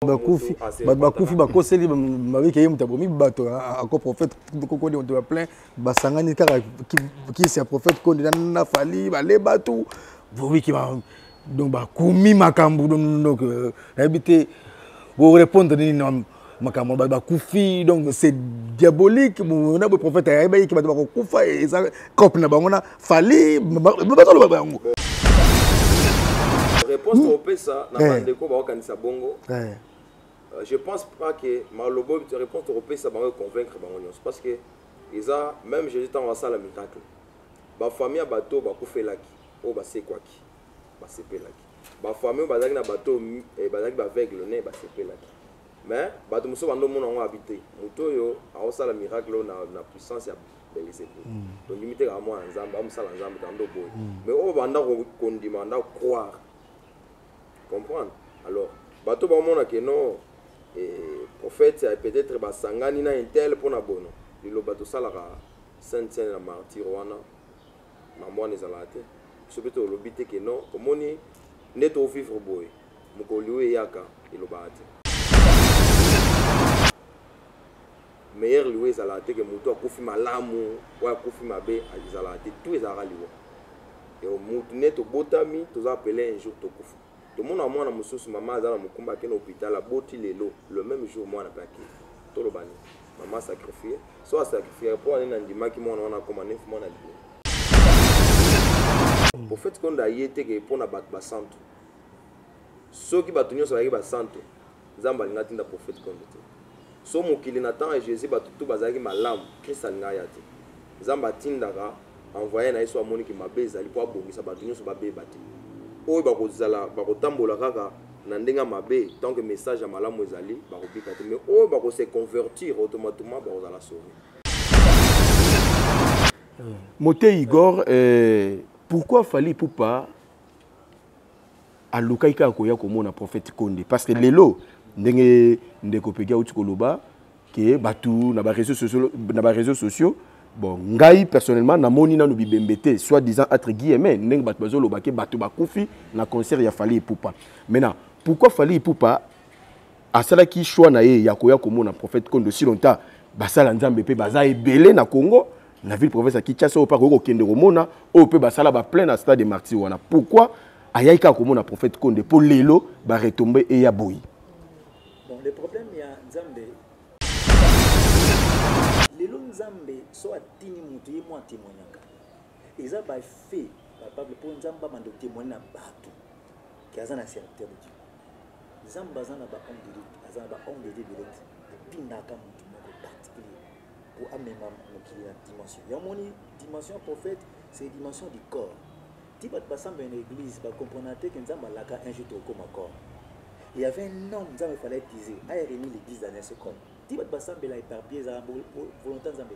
bakufi bakufi bakoseli mabiki ye muta bomi bato ako prophète ko de on plein basangani kaka qui c'est prophète ko na fali bale bato bomi ki ba donc bakumi makambu donc habité pour répondre ni makambu bakufi donc c'est diabolique on a le prophète ayeba ki bato bakufa et ça cop na bango na fali bato lo bango réponse au pesa na bandeko ba kanisa bongo. Je pense pas que Malobo réponse au pesa ba convaincre bango nyos parce que isa même Jésus tant va ça la miracle. Ba famille bato ba kufelaki o ba sekwaki ba sepelaki. Ba famille ba zaki na bato e ba zaki ba aveugle ne ba sepelaki. Mais bato muso bando mona ngo habiter. Muto yo a ça la miracle na puissance ya donc limité à moi ensemble am sala ensemble dans do boy. Mais o banda ko kondimanda croire. Comprendre. Alors, bato ba mona que non prophète peut-être ba sangani na intel pour na bono. Lilo bato sala ka sainte na martyr wana. Na moi les alate. Sobeto lobité que non, comme on est net au vivre boy. Moko liwe yaka ilo baate. Meilleur liwe zalate que muto akufi malamu, wa akufi mabe azalate tout ezaraliwa. Et au muto net au botami, tous appelé un jour to kufu. Tout le monde a moi mususu maman azala mukumba ke na hôpital la boti lelo le même jour moi na paki to lo bani maman sacrifié soit sacrifié pour aller na ndima ki moi na comme 9 mois na lié pour fait qu'on a yete ke pour na bat basanto so ki batunyo so ba santo zamba linga tinda prophète qu'on était so mokili na temps et Jésus batutu bazaki malam Christ alinga yate zamba tindaka envoyer na yeso amoni ki mabeza li pour abongisa batunyo so babe bati oyo bakozala bakotambola kaka na ndenga mabe tant que message ya malamu ezali bakobika te mais oyo bakose convertir automatiquement bakozala sauvé. Moté Igor, pourquoi fallait Poupa à Lukaika koya komona prophète Konde parce que lelo ndenge ndeko pega utikoloba ke batu na ba réseaux sociaux bon, ngai personnellement na moni na no bibembete soit disant entre guillemets ndeng bat bazolo bake batu bakufi na concert ya Fally Ipupa. Maintenant, pourquoi Fally Ipupa a sala ki choix na ye ya koya komona prophète Konde si longtemps basala nzambe pe baza ebele na Congo na ville province ki Kinshasa o pa ko kende komona o pe basala ba plein na stade de Martyrs wana. Pourquoi ayaika komona prophète Konde pour lelo ba retomber e ya boyi. Bon, le problème il y a nzambe lelo nzambe so atini mutu ye mo témoignaka eza ba fait capable pour nzamba bando témoigner na bato ki aza na serviteur de Dieu nzamba aza na ba homme de Dieu aza na ba homme de Dieu direct pindaka mutu moko particulier pour amema mokili na dimension ya moni dimension prophète c'est dimension du corps ti bat basamba une église ba comprendre que nzamba laka un jour comme corps il y avait un homme nzamba fallait utiliser a remis l'église dans ce corps ti bat basamba la éparpillé za volonté nzamba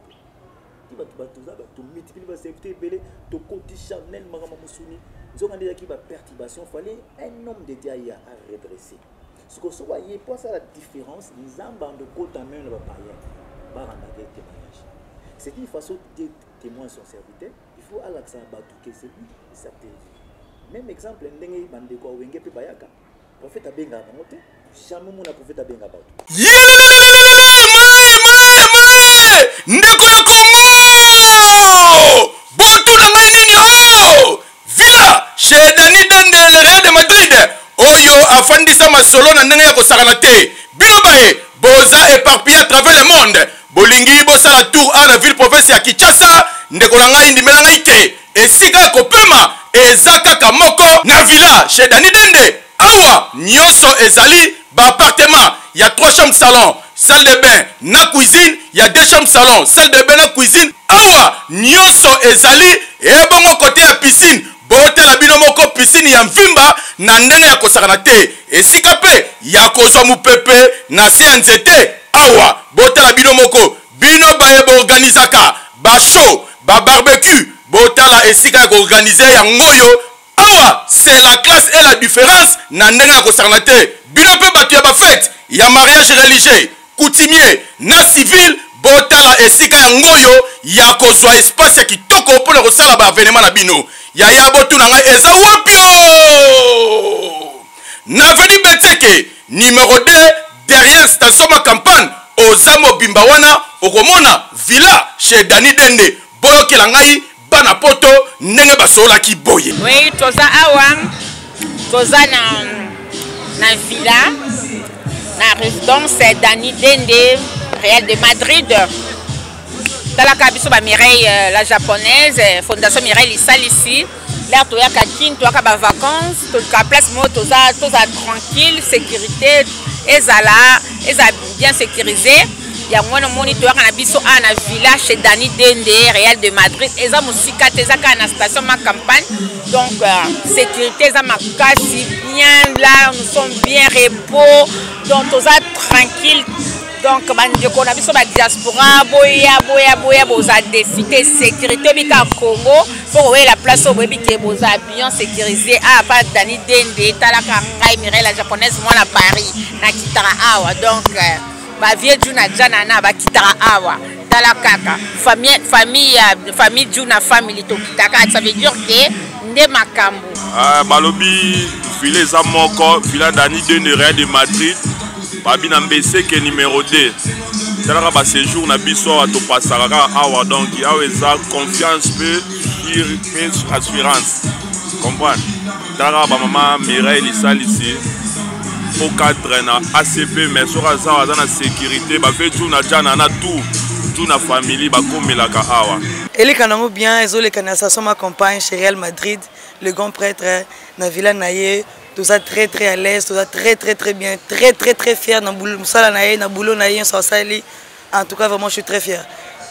ti bat batuza ba to multiplier ba serviteur belé to côté Chanel magama musuni nzonga ndeza ki ba perturbation fallait un homme de Dieu à redresser ce que so voyez pour ça la différence nzamba de côté même le païen ba rendre témoignage c'est une façon de témoigner son serviteur il faut à l'accent batu que c'est lui ça même exemple ndenge bandeko wenge pe bayaka prophète abenga bangote jamais mon prophète abenga batu ndeko ya Kongo botu na ngai nini o villa chez Dani Dende le Real de Madrid oyo afandisa masolo na ndenge ya kosakana te bino bae boza éparpillé à travers le monde bolingi bosala tour à la ville province ya Kinshasa ndeko na ngai ndimela ngai te esika ya kopema eza kaka moko na villa chez Dani Dende awa nyonso ezali ba appartement il y a 3 chambres salon salle de bain na cuisine il y a 2 chambres salon salle de bain na cuisine awa nyonso ezali ebongo côté ya piscine botela bino moko piscine ya mvimba na ndenge ya kosakana te esika pe ya kozwa mupepe na se ya nzete awa botela bino moko bino bayeba organisaka ba show ba barbecue botala esika ya organiser yangoyo awa c'est la classe et la différence na ndenge ya kosakana te bino pe batu ya ba fête ya mariage religieux coutumier na civil botala esika ya ngoyo ya kozwa espace ya kitoko mpona kosala ba événement na bino ya botu na ngai eza wapio na veni beteke numéro 2 derrière station ma campagne ozamo bimbawana okomona villa chez Dani Dende boyokela ngai bana poto ndenge basolaki boye. Oui, toza awa toza na villa na résidence Dani Dende Real de Madrid. Talaka biso ba Mireille la japonaise fondation Mireille Lissal ici. Là toya ka kin toya ba vacances, to ka place mo toza tranquille, sécurité ezala bien sécurisé. Ya mwana moni toya na biso na villa chez Dani Dende Real de Madrid. Eza musika teza ka na station ma campagne. Donc sécurité eza makasi bien là, nous sommes bien repos. Donc toza tranquille. Donc, on a vu sur la diaspora, boya, boza décidé sécurité bika Congo pour voir la place au baby qui est boza bien sécurisé. Ah, pas Dani Dende, talaka ngai Mireille la japonaise moi à Paris, na kitara awa. Donc, ba vieux Juna Jana na ba kitara awa. Talaka famille Juna family to kitaka, ça veut dire que nde makambo. Ah, balobi filet za moko, villa Dani Dende Real de Madrid. Babina mbese ke numéro 2. Talaka ba séjour na biso to pasaka awa donc awa eza confiance peu assurance. Comprendre. Talaka ba maman Mireille Lissal ici. Au cadre na ACP mais sur za na sécurité ba fait tout na jana na tout na famille ba komelaka awa. Eli kanango bien ezoleka na station ma campagne chez Real Madrid, le grand prêtre na villa naye. Tout ça très à l'aise, tout ça très bien, très fier dans boulot sala naye na boulot naye so sali. En tout cas vraiment je suis très fier.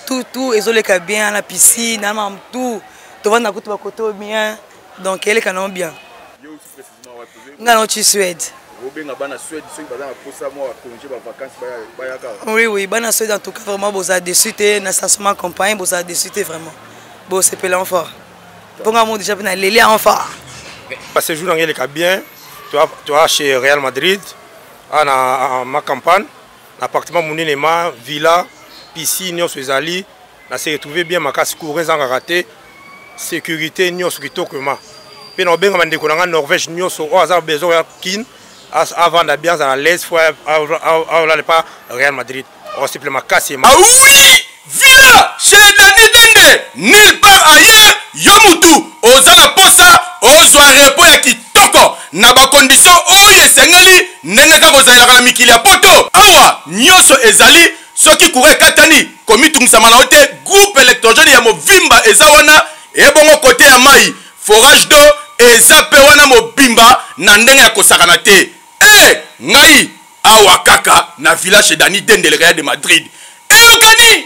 Tout ezoleka bien la piscine, na tout va na kutu ba koto bien. Donc elle est bien. Yo aussi précisément Ngano tu Suède. Robenga bana Suède ceux qui bazana pour ça moi congé ba vacances ba yaka. Oui, bana Suède en tout cas vraiment boza dessus na station ma campagne boza dessus vraiment. Bon c'est pelant fort. Ponga mo déjà na lélé en fort. Parce que je joue dans bien, tu as chez Real Madrid, à ma campagne, l'appartement Mounenema, villa, piscine, nous sommes allés, on s'est retrouvé bien, ma casse courée sans rater, sécurité, nous sommes comment. Puis nous avons des en Norvège, nous sommes au besoin de avant d'habiller à l'aise, il faut aller pas Real Madrid. On s'est ma casse. Ah oui, villa chez Dani Dende, nulle part ailleurs, Yomutu, Ozana Posa. Ozwa repo ya kitoko na ba condition oyo esengeli ndenge ka bozalaka na mikili ya poto awa nyoso ezali soki kure katani komitungisa na ote groupe électrogène ya movimba eza wana ebongo kote ya mai forage d'eau eza pe wana mobimba na ndenge ya kosakana te ngai awa kaka na village chez Dani Dende le Real de Madrid eyokani.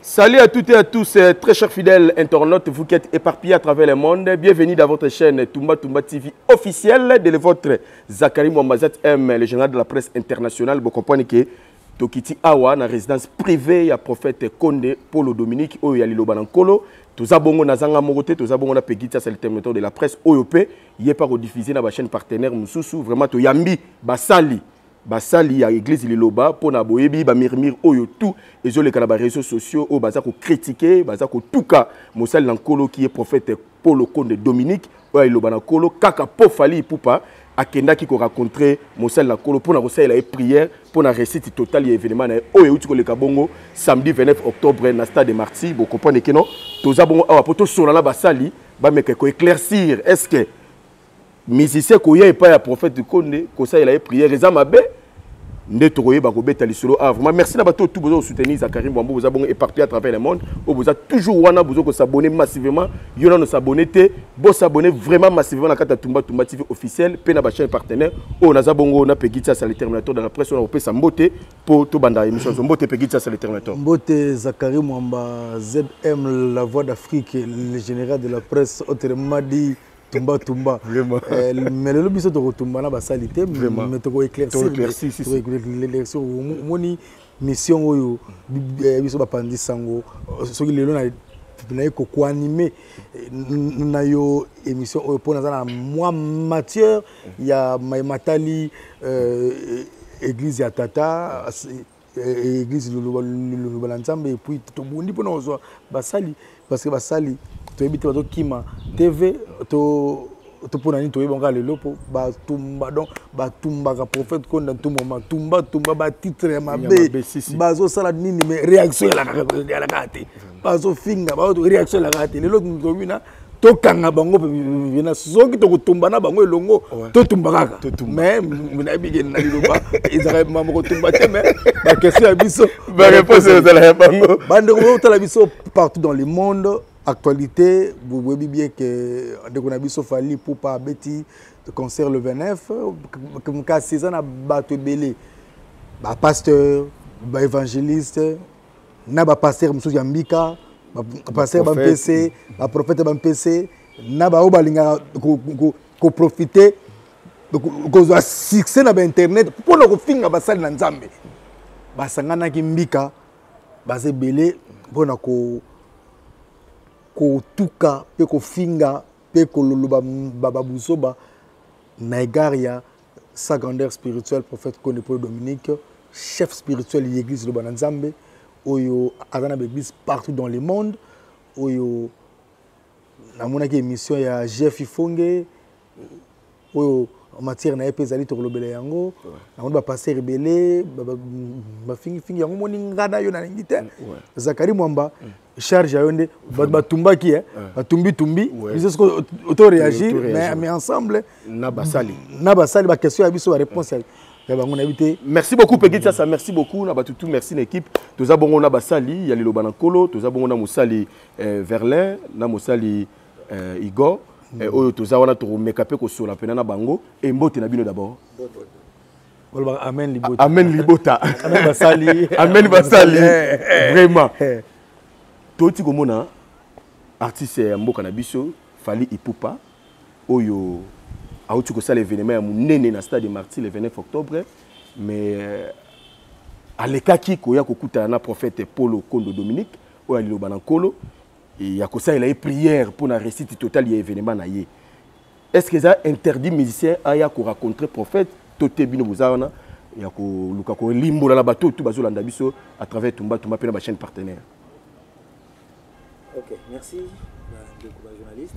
Salut à toutes et à tous, très chers fidèles internautes, vous qui êtes éparpillés à travers le monde. Bienvenue dans votre chaîne Toumba TV officielle de votre Zakari Mwambazat M, le général de la presse internationale. Vous comprenez que Tokiti Awa, na résidence privée, il y a prophète Konde, Polo Dominique, Oyo Yalilo Banankolo. Tous abongo na zanga morote, tous abongo na Pegita, c'est le terminateur de la presse OYOP. Il est pas rediffusé dans la chaîne partenaire Moussoussou. Vraiment, to Yambi, Basali. Basali à l'église Liloba pour na boyebi ba mirmir oyo tout et zo les réseaux sociaux au baza ko critiquer baza ko tuka Mosal Nankolo qui est prophète Polo Konde Dominique oyo Liloba Nankolo kaka po fali poupa akenda qui ko rencontrer Mosal Nankolo pour na rosela et prière pour na récite total événement na oyo uti ko le kabongo samedi 29 octobre na stade de Marty vous comprenez que non toza bongo awa poto sona la basali ba meke ko éclaircir est-ce que musicien koya et pas ya prophète Konde ko ça il a prière ezamabe ndeto koyeba ko beta lisolo vraiment merci na bato tout besoin soutenir Zakari Mwamba vous abonner éparpillé à travers le monde vous avez toujours wana besoin ko s'abonner massivement yona no s'abonner te bo s'abonner vraiment massivement na kata Toumba TV officiel pe na ba chaîne partenaire o na zabongo na Pegita c'est le terminateur dans la presse on peut s'amboter pour to banda émission mbote Pegita c'est le terminateur mbote Zakari Mwamba ZM la voix d'Afrique le général de la presse autrement dit tumba Vraiment. Mais le biso to tumba na basalité mais to éclaircir l'élection moni mission oyo biso bapandi sango soki lelo na ko animer na yo émission oyo pour na moi matière ya matali église ya tata église le balanzambe et puis to bundi pour na basali parce que basali to ebite to kima TV to pour nani to ebonga lelo po ba tumba donc ba tumba ka prophète konda tumba ba titre mabe bazo sala nini mais réaction ya la kate bazo finga ba réaction la kate lelo to bina to kanga bango bina soki to kutumba na bango elongo to tumba kaka mais mina bige na liloba ezaka mama ko tumba te mais ba question ya biso ba réponse ezala bango bande ko tala biso partout dans le monde. Actualité, vous voyez bien que on a vu Fally pour pas Betty de concert le 29 comme cas saison a battu belé ba pasteur ba évangéliste na ba pasteur monsieur Yambika ba pasteur ba PC ba prophète ba PC na ba obalinga ko profiter ko zo succès na ba internet pour le finga ba sali na Nzambe ba sangana ki mbika ba se belé bona ko tuka pe ko finga pe ko loluba baba busoba na egaria sa grandeur spirituelle prophète Konde Paul Dominique chef spirituel de l'église de Bananzambe oyo azana l'église partout dans le monde oyo na monaki émission ya Jeff Ifonge oyo en matière na epezali to lobele yango na on ba passer rebelle ba fingi yango moni ngada yo na ngite Zakari Mwamba charge ayonde ba tumbaki tumbi biso ko auto réagir mais ensemble na basali ba question ya biso ba réponse ya bango na bité. Merci beaucoup Peggy ça merci beaucoup na batutu merci l'équipe toza bongo na basali ya lelo banankolo toza bongo na musali Verlin na musali Igor oyo toza wana to mekape ko sola pena na bango et mbote na bino d'abord amen libota amen basali amen basali vraiment toti komona artiste ya mboka na biso Fally Ipupa oyo auti ko sala événement ya munene na stade Martyrs le 29 octobre mais alekaki ko ya kokuta na prophète Paul Kondo Dominique oyo aliloba na nkolo il y a comme ça il a eu prière pour la réussite totale de l'événement na yé. Est-ce que ça interdit musicien à ya ko rencontrer prophète toté bino bozana ya ko luka ko limbo na bateau tout bazo landa biso à travers tumba pe na ba chaîne partenaire. OK, merci les journalistes.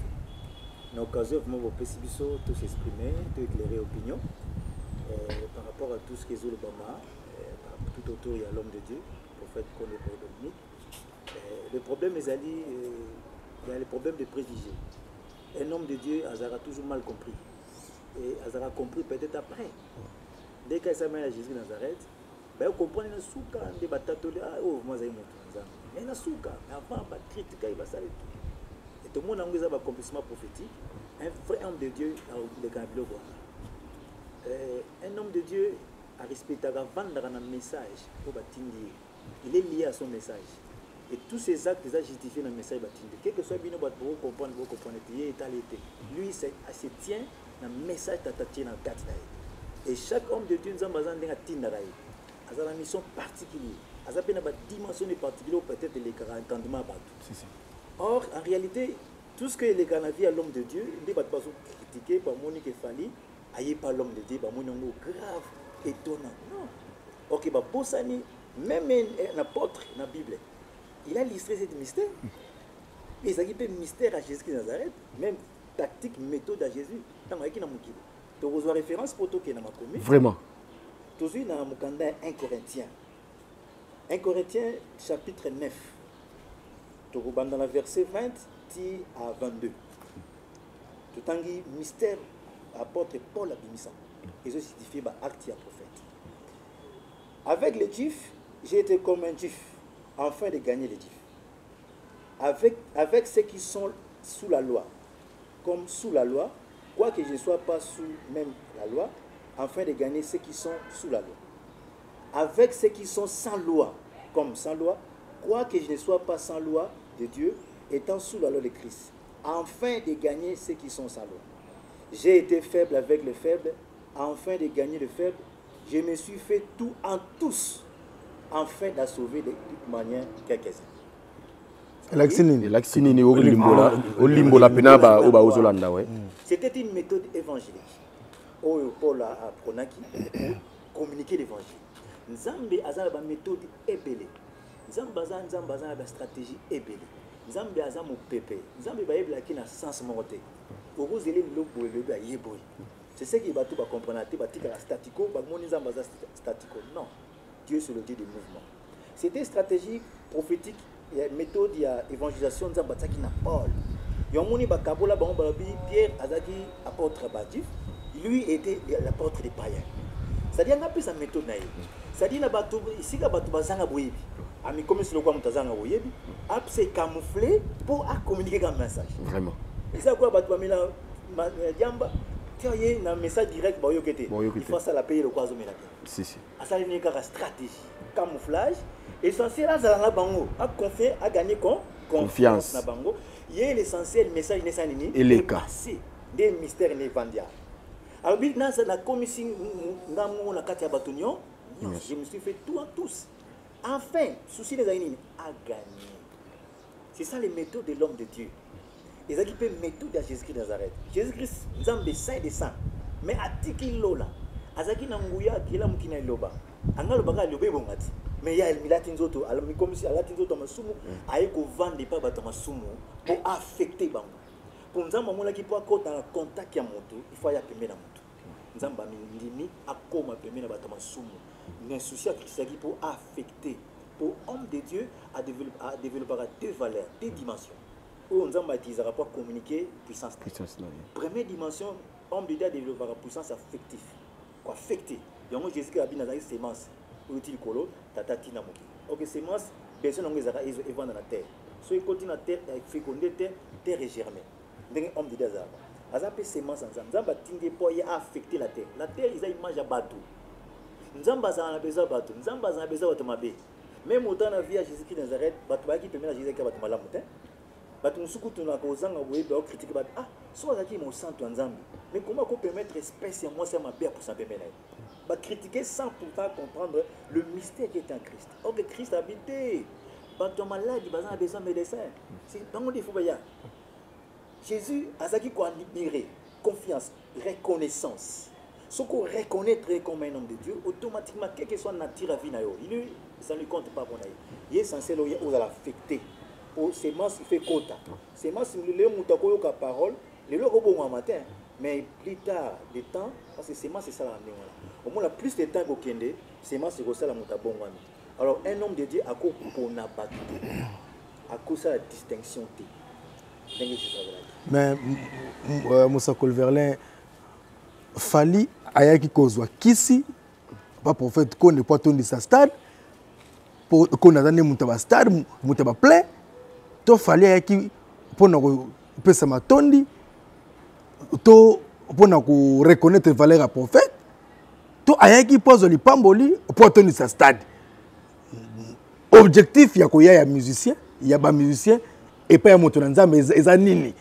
Une occasion vraiment pour biso tous s'exprimer, de éclairer opinion par rapport à tout ce qui est le Bama tout autour il y a l'homme de Dieu, prophète Konde Paul Dominique. Le problème est il y a le problème de préjugés. Un homme de Dieu, Azara a toujours mal compris. Et Azara a compris peut-être après. Dès qu'il s'est mis à Jésus de Nazareth, ben on comprend une souka, des batailles, oh, moi j'ai mon temps. Mais une souka, avant, il va critiquer, il va s'arrêter. Et tout le monde a un accomplissement prophétique. Un vrai homme de Dieu a le gamblo. Un homme de Dieu a respecté, a vendu un message pour bâtir. Il est lié à son message. Et tous ces actes déjà justifiés dans le message bâtiment. Quel que soit bien vous comprenez, lui, se tient dans le message dans le cadre. Et chaque homme de Dieu nous a besoin d'un tindaraï. Il a une mission particulière. Il a une dimension particulière peut-être les entendements. Or, en réalité, tout ce que les Canadiens à l'homme de Dieu, il ne va pas critiquer par Monique et Fally, aïe pas l'homme de Dieu, par mon nom grave, étonnant. Non. Ok, bah, Bossani, même un apôtre dans la Bible, il a illustré ce mystère. Et ça qui fait mystère à Jésus de Nazareth, même tactique, méthode à Jésus. Tant que tu as une référence pour toi qui est dans ma commune. Vraiment. Tu as dans mon candidat 1 Corinthiens. 1 Corinthiens chapitre 9. Tu as dans la verset 20 à 22. Tu as un mystère apôtre Paul Abimissa. Ils ont signifié acte et prophète. Avec les Juifs, j'ai été comme un Juif, afin de gagner les Juifs. Avec ceux qui sont sous la loi, comme sous la loi, quoique je ne sois pas sous même la loi, afin de gagner ceux qui sont sous la loi. Avec ceux qui sont sans loi, comme sans loi, quoique je ne sois pas sans loi de Dieu, étant sous la loi de Christ, afin de gagner ceux qui sont salauds. J'ai été faible avec les faibles, afin de gagner les faibles. Je me suis fait tout en tous, afin de sauver de toute manière quelques-uns. C'était une méthode évangélique. Paul a pronaki pour communiquer l'évangile. Nzambe a une méthode ébélée. Nzambe a une stratégie ébélée. Nzambe a un pépé. Nzambe a un sens morté. Pour vous aider le boy. C'est ce qui va tout comprendre. La statico, statico. Non, Dieu c'est le Dieu du mouvement. C'était une stratégie prophétique. Il y a une méthode, il y a évangélisation. Nzambe a une Paul. Il y a un Kabola, Pierre Azaki, apôtre Badif. Lui était l'apôtre des païens. C'est-à-dire qu'il a sa méthode. C'est-à-dire ici, il y a un boyebi. Ami comme si le roi Moutazanga boyebi, a s'est camouflé pour communiquer un message. Vraiment. Et ça quoi Batouamila Diamba, tu as un message direct il faut ça la payer le croisement. Si si. À ça il y a une stratégie, camouflage. Essentiel à la bango, à confier, à gagner confiance. Il y a l'essentiel message n'est et les cas. Des mystères n'est vendia. Alors, dans la commission, je me suis fait tout en tous. Enfin, souci des aïnines, à gagner. C'est ça les méthodes de l'homme de Dieu. Les équipes méthodes à Jésus-Christ de Nazareth. Jésus-Christ, Zambé, ça et de ça. Mais à Tiki Lola, Azaki Nanguya, Kila Mukina Loba. Angalobaga, le bébé Bongati. Mais il y a le Milatinzoto, alors comme si Alatinzoto Masumu, Aeko vende pas Batamasumu pour affecter Bango. Pour nous avons qui peut être dans le contact avec moto, il faut y aller dans moto. Nous avons mis à comment permettre à battre soumu. Mais souci à Christ qui pour affecter, pour homme de Dieu à développer deux valeurs, deux dimensions. Où nous avons dit rapport communiquer puissance. Première dimension, homme de Dieu a développé la puissance affective. Quoi affecter. Il y a un Jésus qui a bien dans la sémence. Outil colo, tata tina moki. Ok sémence, personne n'a pas évolué dans la terre. Soit il continue la terre, il féconder terre et germer. Homme de Dieu a fait sémence ensemble. Nous avons affecté la terre. La terre, ils ont image à bateau. Nous avons besoin de bateau. Nous avons besoin de bateau. Même autant la vie à Jésus-Christ de Nazareth, bateau qui permet à Jésus qui va te mal monter. Bateau nous soukou tu n'as pas osé envoyer de critiquer bateau. Ah, soit qui mon sang tu ensemble. Mais comment qu'on permettre espèce et moi c'est ma père pour s'en permettre. Bah critiquer sans pourtant comprendre le mystère qui est en Christ. Ok, Christ a habité. Bateau malade, il a besoin de médecin. C'est dans mon défaut baya. Jésus a dit qu'on admirer, confiance, reconnaissance. Ce qu'on reconnaît comme un homme de Dieu, automatiquement, quelle que soit la nature à vie, ça ne lui compte pas pour nous. Il est censé l'affecter. Pour ces masses, il fait quota. Ces masses, il est la parole, il est le bon matin. Mais plus tard, des temps, parce que ces masses, c'est ça la même. Au moins, plus de temps qu'on kende, ces masses, c'est ça la bon. Alors, un homme de Dieu, à cause pour n'a pas à cause de la distinction. Mais Moussa Colverlin fali ayaki kozwa kisi pas prophète qu'on ne pas tourner sa stade pour qu'on a donné mutaba stade mutaba plein to fali ayaki pour na pesa matondi to pour na ko reconnaître valeur à prophète to ayaki pose li pamboli pour tourner sa stade objectif ya ko ya musicien ya ba musicien et pas moto na nzambe ezanini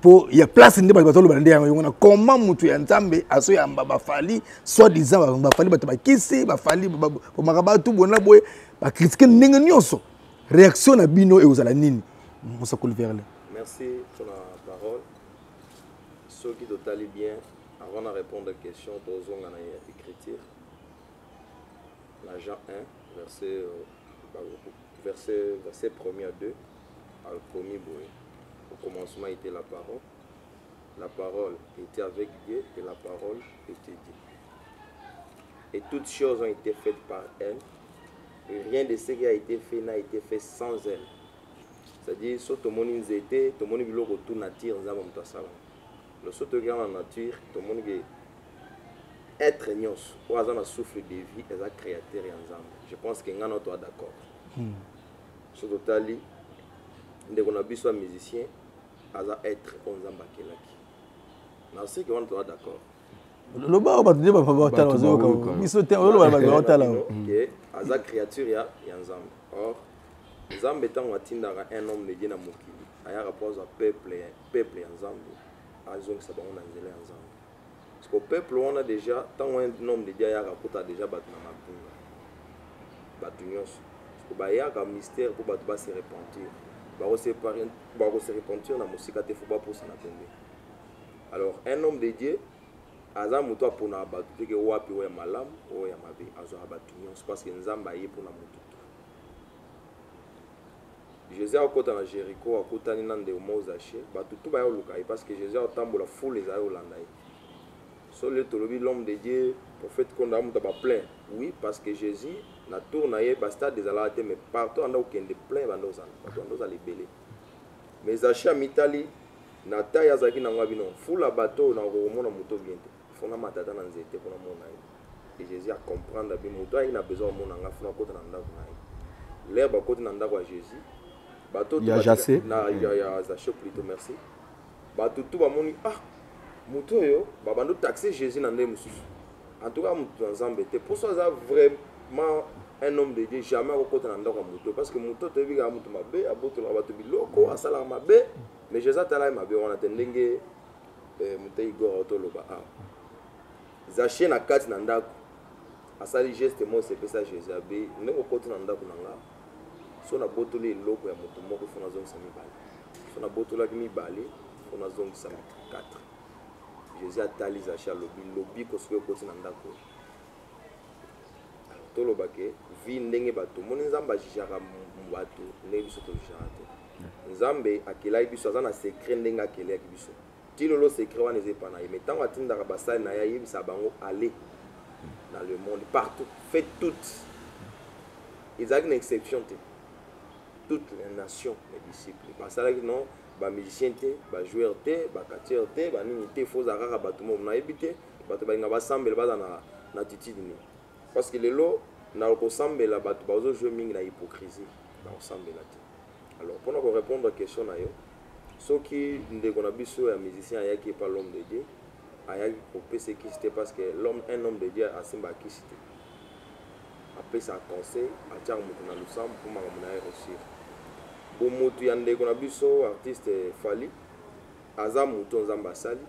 pour il y a place ndé bato balande yango comment moto ya nzambe aso ya mbaba fali soit disant ba fali bato bakisi ba fali pour makabatu bona boye ba critiquer ndenge nyonso réaction na bino et ozala nini Moussa Colverlin. Merci pour la parole. Ceux qui totali bien avant de répondre à la question tozonga na écriture la Jean 1 verset 1er à 2. Au premier boy. Au commencement était la parole. La parole était avec Dieu et la parole était Dieu. Et toutes choses ont été faites par elle. Et rien de ce qui a été fait n'a été fait sans elle. C'est-à-dire, si tout le monde était, tout le monde veut retour nature, le saut de la nature, tout le monde est être nios. Ou à un souffle de vie, et un créateur et ensemble. Je pense que nous sommes d'accord. Ce total, dès qu'on a vu soit musicien, à être ensemble kelaki. Na c'est que on est d'accord. Le bas va te dire papa tala zo ils sont on tala. OK, à créature ya ensemble. Or, nzambe tant watindaka un homme de Dieu na mokili. ayaka mpo azwa peuple ya nzambe azongisa bango na nzela ya nzambe parce que peuple wana déjà ntango un homme de Dieu ayaka kuta déjà bato na mabunga bato nyonso bayaka mystère mpo bato base repentir bakose repentir na mosika te fo bapusana pembe. Alors un homme de Dieu aza moto apona bato teke wapi oyo ya malamu oyo ya mabe azwaka bato nyonso parce que nzambe aye mpona motu. Jésus akota na Jéricho akotani na ndeko mo Zaché bato tu bayoluka ye parce que Jésus atambola foule ezali olanda ye. So le tolobi l'homme de Dieu prophète konda moto ba plein oui parce que Jésus na tour na ye ba stade ezalaka te mais partout anda okende plein bandoza bato bandoza libele mais Zaché amitali na taille azalaki nango bino foule bato na komona moto bien te fona matata na nzete mpona mona ye et Jésus a comprendre bi moto ayaki na besoin omona nga fona kota na ndako na ye l'air bakoti na ndako ya Jésus bato ya Zaché ya Zaché plutôt merci bato tu bamoni ah moto oyo babando taxer Jésus na ndenge mosusu en tout cas moto na nzambe te pour ça aza vraiment un homme de Dieu jamais akokota na ndako ya moto parce que moto toyebi kaka moto mabe abotolaka bato biloko asalaka mabe mais Jésus atalaki mabe wana te ndenge moto igor otoloba ah Zaché na kati na ndako asali geste mo sepesa Jésus abe ndenge okoti na ndako na nga so na botoli eloko ya moto moko fo nazongisa mibale so na botolaki mibale fo nazongisa 4 Jésus atali Zaché alobi lobi kosoki okoti na ndako toloba ke vi ndenge bato moni nzambe ajijaka bato ndenge biso tojijaka te nzambe akelaki biso aza na secret ndenge akelaki biso ti lolo secret wana eza epa na ye mais ntango atindaka basali na ye ayebisa bango aller dans le monde partout fait toutes ezalaki na exception te toutes les nations les disciples basalaki non bamusicien te bajoueur te bacatier te banini te fozala kaka bato momo nayebi te bato balinga basambela baza na attitude nini parce que lelo na kosambela bato bazojue mingi na hypocrisie bakosambela te. Alors mpona korépondre question na yo soki ndeko na biso ya musicien ayaki epa l'homme de Dieu ayaki kopesa ekisi te parce que un homme de Dieu asimba akisi te apesa conseil atiaka moto na lusambo mpo makambo na ye réussir bomotu ya ndeko na biso artiste Fally aza moto nzambe asali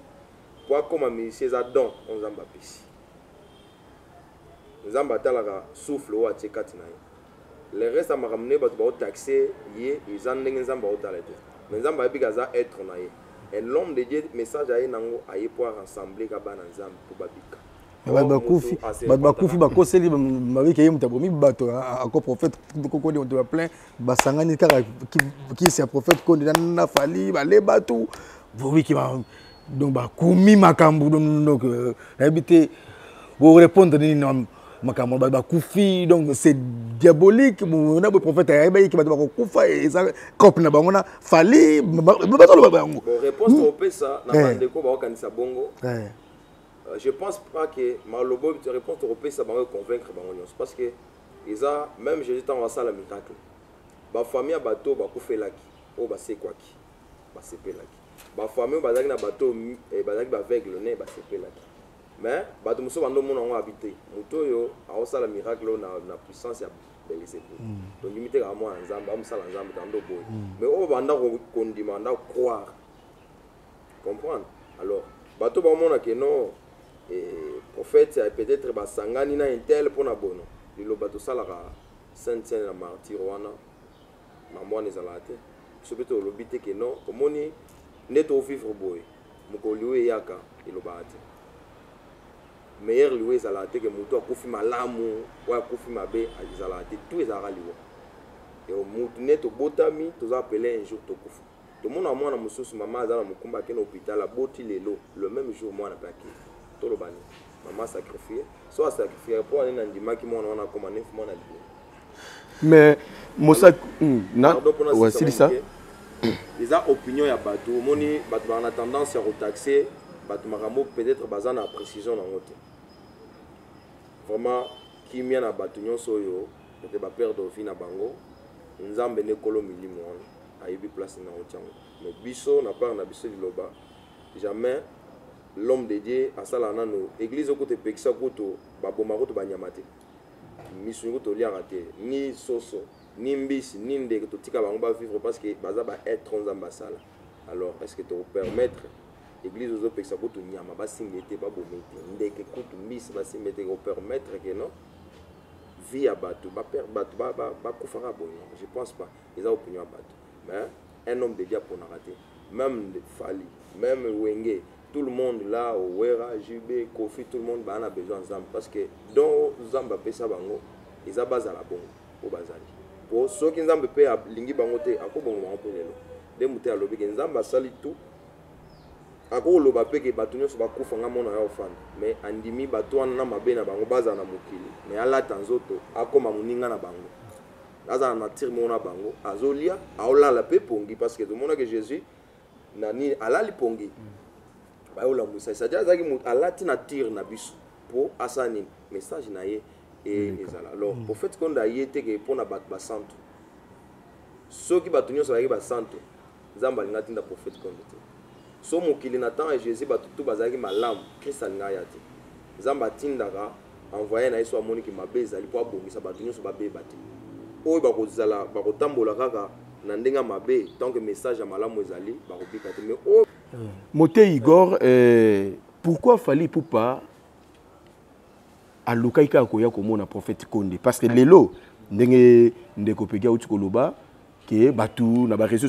po akoma musicien eza don nzambe apesi nzambe atalaka souffle oyo atie kati na ye le reste ya makambo na ye bato baotaxe ye eza ndenge nzambe aotala te mais nzambe ayebika aza être na ye et l'homme de Dieu message aye nango aye po arassembler ka bana nzambe po babika bato bakufi bakoseli babiki ye moto abomi bato ako prophète kondi moto ba plein basangani kaka kisi ya prophète kondi na Fally bale bato bobiki donc bakumi makambo donc nayebi te borépondre nini makambo bakufi donc c'est diabolique na bo prophète ayebaki bato bakokufa eza couple na bango na Fally batoloba bango réponse opesa na bandeko baokanisa bongo. Je pense pas que Malobo réponse européenne ça va convaincre parce que ils même Jésus dans ça la miracle. Ba famille bateau ba kufelaki o ba sekwaki ba sepelaki. Ba famille bazaki na bateau et bazaki ba aveugle ne ba sepelaki. Mais bateau muso bando mona ngo habiter. Muto yo a ça la miracle na puissance ya Belzébul. Donc limiter à moi nzamba am sala nzamba tando boy. Mais o banda ko kondima nda croire. Comprendre? Alors bateau ba mona que non prophète peut-être basangani na intel pona bono lilo bato salaka sainte na martyr wana na mwana ezala te sobeto lobite ke non omoni neto vivre boy mokoliwe yaka iloba te meilleur liwe ezala te ke mutu akufi malamu wa akufi mabe ezala te tout ezala liwa et mutu neto botami toza appeler un jour tokufa to mona mwana mususu mama azala mukumba ke na hôpital aboti lelo le même jour mwana paki tolobani maman sacrifié soit sacrifié pour aller dans dimaki mona wana comme neuf mois na lié mais mosa na wasili ça les opinions ya bato moni bato en tendance à retaxer bato makambo peut-être bazana précision na ngote vraiment qui mia na bato nyonso yo peut ba perdre vie na bango nzambe ne kolo milimo wana ayebi place na otiango mais biso na part na biso liloba jamais l'homme de Dieu a ça là nano église côté pekisa koto baboma koto banyamate misungo to liarate ni soso Nimbis, Ninde, que tu vas vivre parce que Baza va être Nzambasala. Alors, est-ce que tu vas permettre l'église aux autres, ça va tout niama, va s'imiter, va bomiter, Nde que écoute Miss, va s'imiter, va permettre que non, vie à Batu, va koufara bon, je pense pas, ils ont opinion à Batu. Mais un homme de Dieu pour nous rater, même Fali, même Wenge, tout le monde là, Wera, JB, Kofi, tout le monde a besoin de Zamba parce que dans Zamba pesa bango, ils ont besoin de la bombe au bazali. Pour ceux qui Zamba paye à lingi bangote, à quoi bon on peut le, des moutons à l'obé, Zamba sali tout. Ako loba peke bato nyonso bakufa nga mona ya ofanda mais andimi bato wana na mabe na bango baza na mokili mais alata nzoto akoma moninga na bango aza na tire mona bango azolia aolala pe pongi parce que tout le monde que Jésus nani alali pongi ba ola musa ça déjà zaki alati na tire na biso po asani message na ye et ezala alors prophète konda yete ke pona bato ba santo soki bato nyonso ba ba santo nzamba lingati nda prophète konda so mokili na temps et Jésus batutu bazaki malamu Christ alinga ya te nzamba tindaka envoyé na yesu amoni ki mabe ezali po abongisa bato nyonso babeba te oyo bakozala bakotambola kaka na ndenga mabe tant que message ya malamu ezali bakobika te mais oyo Moté Igor, pourquoi fallait Poupa à l'Ukaïka Koya comme on a prophète Konde? Parce que l'élo, ndenge kopega utukoloba, que batu na ba réseaux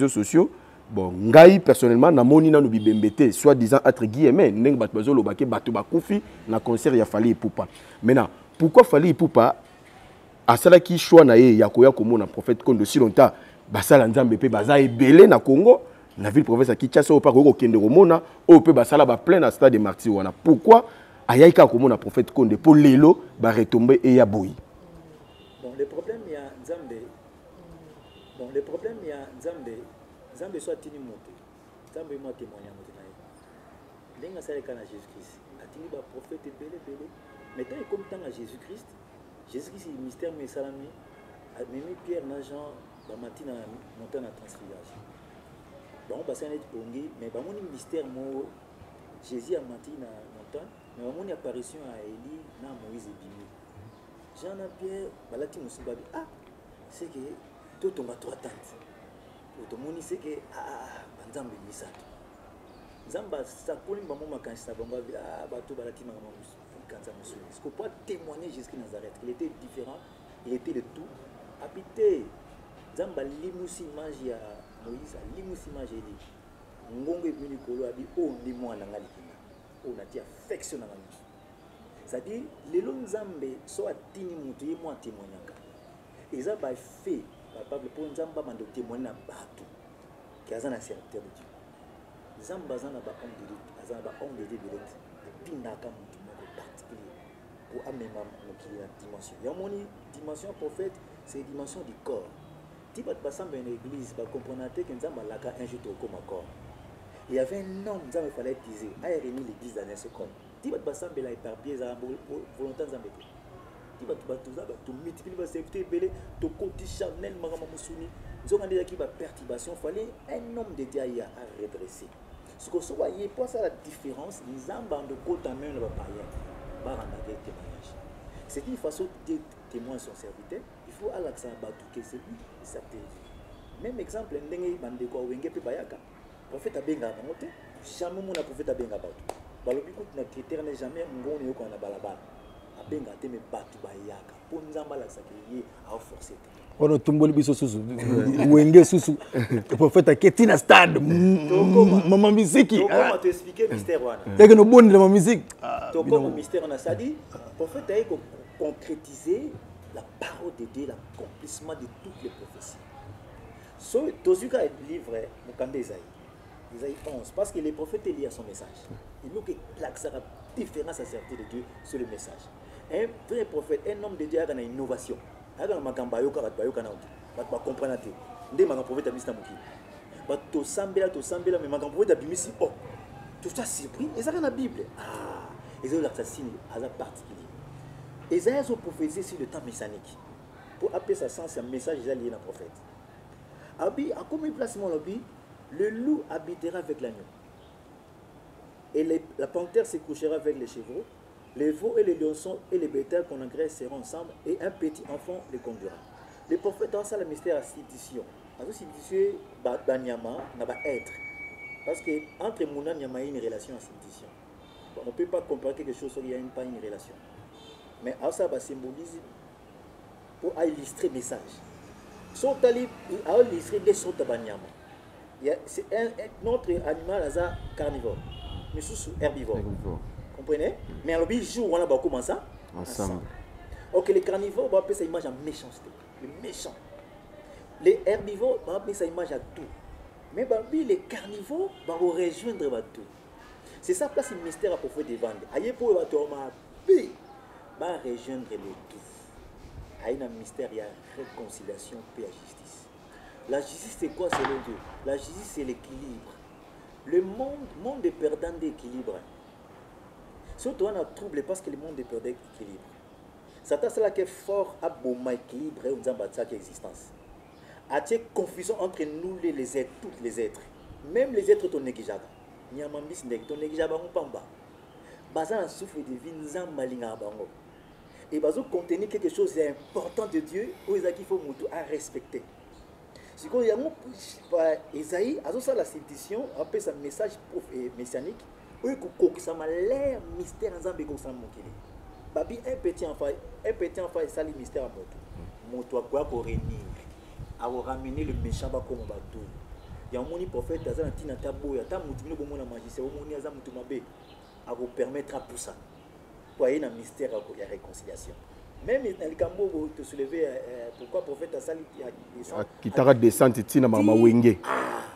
sociaux, bon, ngai personnellement na moni na no bibembete, soit disant entre guillemets, ndenge batu bazoloba ke batu bakufi na concert ya fallait Poupa. Maintenant, pourquoi fallait Poupa à cela qui choix na ye ya koya comme on a prophète Konde si longtemps, basala nzambe pe baza ebele na Congo? La ville province à Kinshasa au parc au Kenderomona au peu basala ba plein à stade de martyrs wana pourquoi ayaika comme on a prophète Konde pour lelo ba retomber et ya boyi. Bon le problème il y a Nzambe. Bon le problème il y a Nzambe. Nzambe soit tini moto. Nzambe moi témoigner moto na ye. Lenga sala kana Jésus-Christ. Atini ba prophète belé. Mais tant comme tant à Jésus-Christ il mystère mais salami même Pierre na Jean ba matina montagne à transfiguration. Bon, parce qu'il y a des mais il y a un mystère. Jésus a menti dans la montagne, mais il y a une apparition à Élie, dans Moïse et Bimé. Jean-Pierre, c'est que tout le monde a trois tantes. Tout le monde sait que Nzambe est ça. Nzamba, ça coule dans mon quand ça va bateau balati na quand ça me sourit. Ce qu'on peut témoigner jusqu'à Nazareth, il était différent, il était de tout. Habité, Nzamba limousi magia. Moïse a limousi magéli. Ngongo est venu kolo abi o ndi mwana ngalikina. O na ti affection na ngami. C'est-à-dire les longs Nzambe so atini mutu ye moi témoignaka. Eza ba fait capable pour Nzamba mando témoigner na bato. Ki azana serviteur de Dieu. Nzamba azana ba homme de Dieu, azana ba homme de Dieu direct. Pinaka mutu moko particulier pour amema mokili na dimension. Ya moni dimension prophète, c'est dimension du corps. Si tu passes dans l'église, tu comprends que Nzamba laka un jour comme corps. Il y avait un homme, Nzamba fallait utiliser. A remis l'église dans ce corps. Si tu passes dans la éparpillée, ça volontaire Nzamba. Si tu passes tu multiplies les serviteurs belé, tu côté Chanel, Marama Moussouni. Nous avons dit qu'il y a perturbation, il fallait un homme de Dieu à redresser. Ce que vous voyez, pour ça la différence, Nzamba de côté en main ne va pas y aller. Va rendre avec témoignage. C'est une façon de témoigner son serviteur. Il faut aller à que c'est lui, ça même exemple, ndenge bande ko wenge pe bayaka. Prophète abenga bangote, jamais mon prophète abenga batu. Balobi ko na critère ne jamais ngoni yo ko na balabala. Abenga te me batu bayaka. Pour Nzamba la sakeye a forcer. On tumboli biso susu. Wenge susu. Prophète aketina stade. Maman musique. Comment te expliquer mystère wana? C'est que no bonne la musique. Donc comme mystère on a ça dit, prophète a concrétiser la parole de Dieu, l'accomplissement de toutes les prophéties. So, Tozuka livre Mukande Isaïe 11, parce que les prophètes liés à son message. Il nous que l'accès différence à servir de Dieu sur le message. Un vrai prophète, un homme de Dieu a une innovation. Il a un kambayoka, il va comprendre. Il y a un prophète à Mista Muki. Il y a un mais un prophète à Bimisi. Oh, tout ça surpris. Et ça dans la Bible. Ah, et ça l'assassin à la particulier. Isaïe a prophétisé sur le temps messianique. Pour appeler ça sens, un message déjà lié à un prophète. Abi, à combien de placements l'objet, le loup habitera avec l'agneau. Et la panthère se couchera avec les chevreaux. Les veaux et les lionçons et les bétails qu'on engraisse seront ensemble. Et un petit enfant les conduira. les prophètes ont ça le mystère à institution. À institution, Banyama n'a pas être. Parce que entre Mouna et Nyama, il y a une relation à institution. On ne peut pas comparer quelque chose où il n'y a pas une relation. Mais ça va symboliser pour illustrer le message. Son talib a illustré des sortes de Banyama. C'est notre animal carnivore, mais sous herbivore. Comprenez? Mais alors, le jour où on a commencé ensemble. Ok, les carnivores vont appeler ça image à méchanceté. Le méchant. Les herbivores vont appeler ça image à tout. Mais les carnivores vont rejoindre tout. C'est ça place le mystère à propos des ventes. Aïe pour va rejoindre le tout. Aïe un mystère, il y a réconciliation, paix et justice. La justice c'est quoi selon Dieu? La justice c'est l'équilibre. Le monde est perdant d'équilibre. Surtout on a trouble parce que le monde est perdant d'équilibre. Satan c'est là qui est fort à bon équilibre et on a battu existence. A t confusion entre nous les êtres, tous les êtres, même les êtres ton négligeable. Ni amambis nek ton négligeable on pamba. Bazan souffre de vie nzam malinga bango. Et bazo contenir quelque chose d'important de Dieu où il faut mutu à respecter. Si quand il y a mon Isaïe, à ça la citation appelle ça message messianique où il ça m'a l'air mystère nzambe ko ça mokili. Babi un petit enfant ça le mystère à moto. Moto a quoi pour réunir. À ramener le méchant comme bateau. Il y a un moni prophète dans un tina tabo, il y a un moutimino comme un magicien, au moni azam mutumabe, à vous permettre à pousser. Pour y avoir un mystère à la réconciliation. Même dans le Cambo, vous te soulevez, pourquoi prophète a sali qui t'a descendu tina mama wenge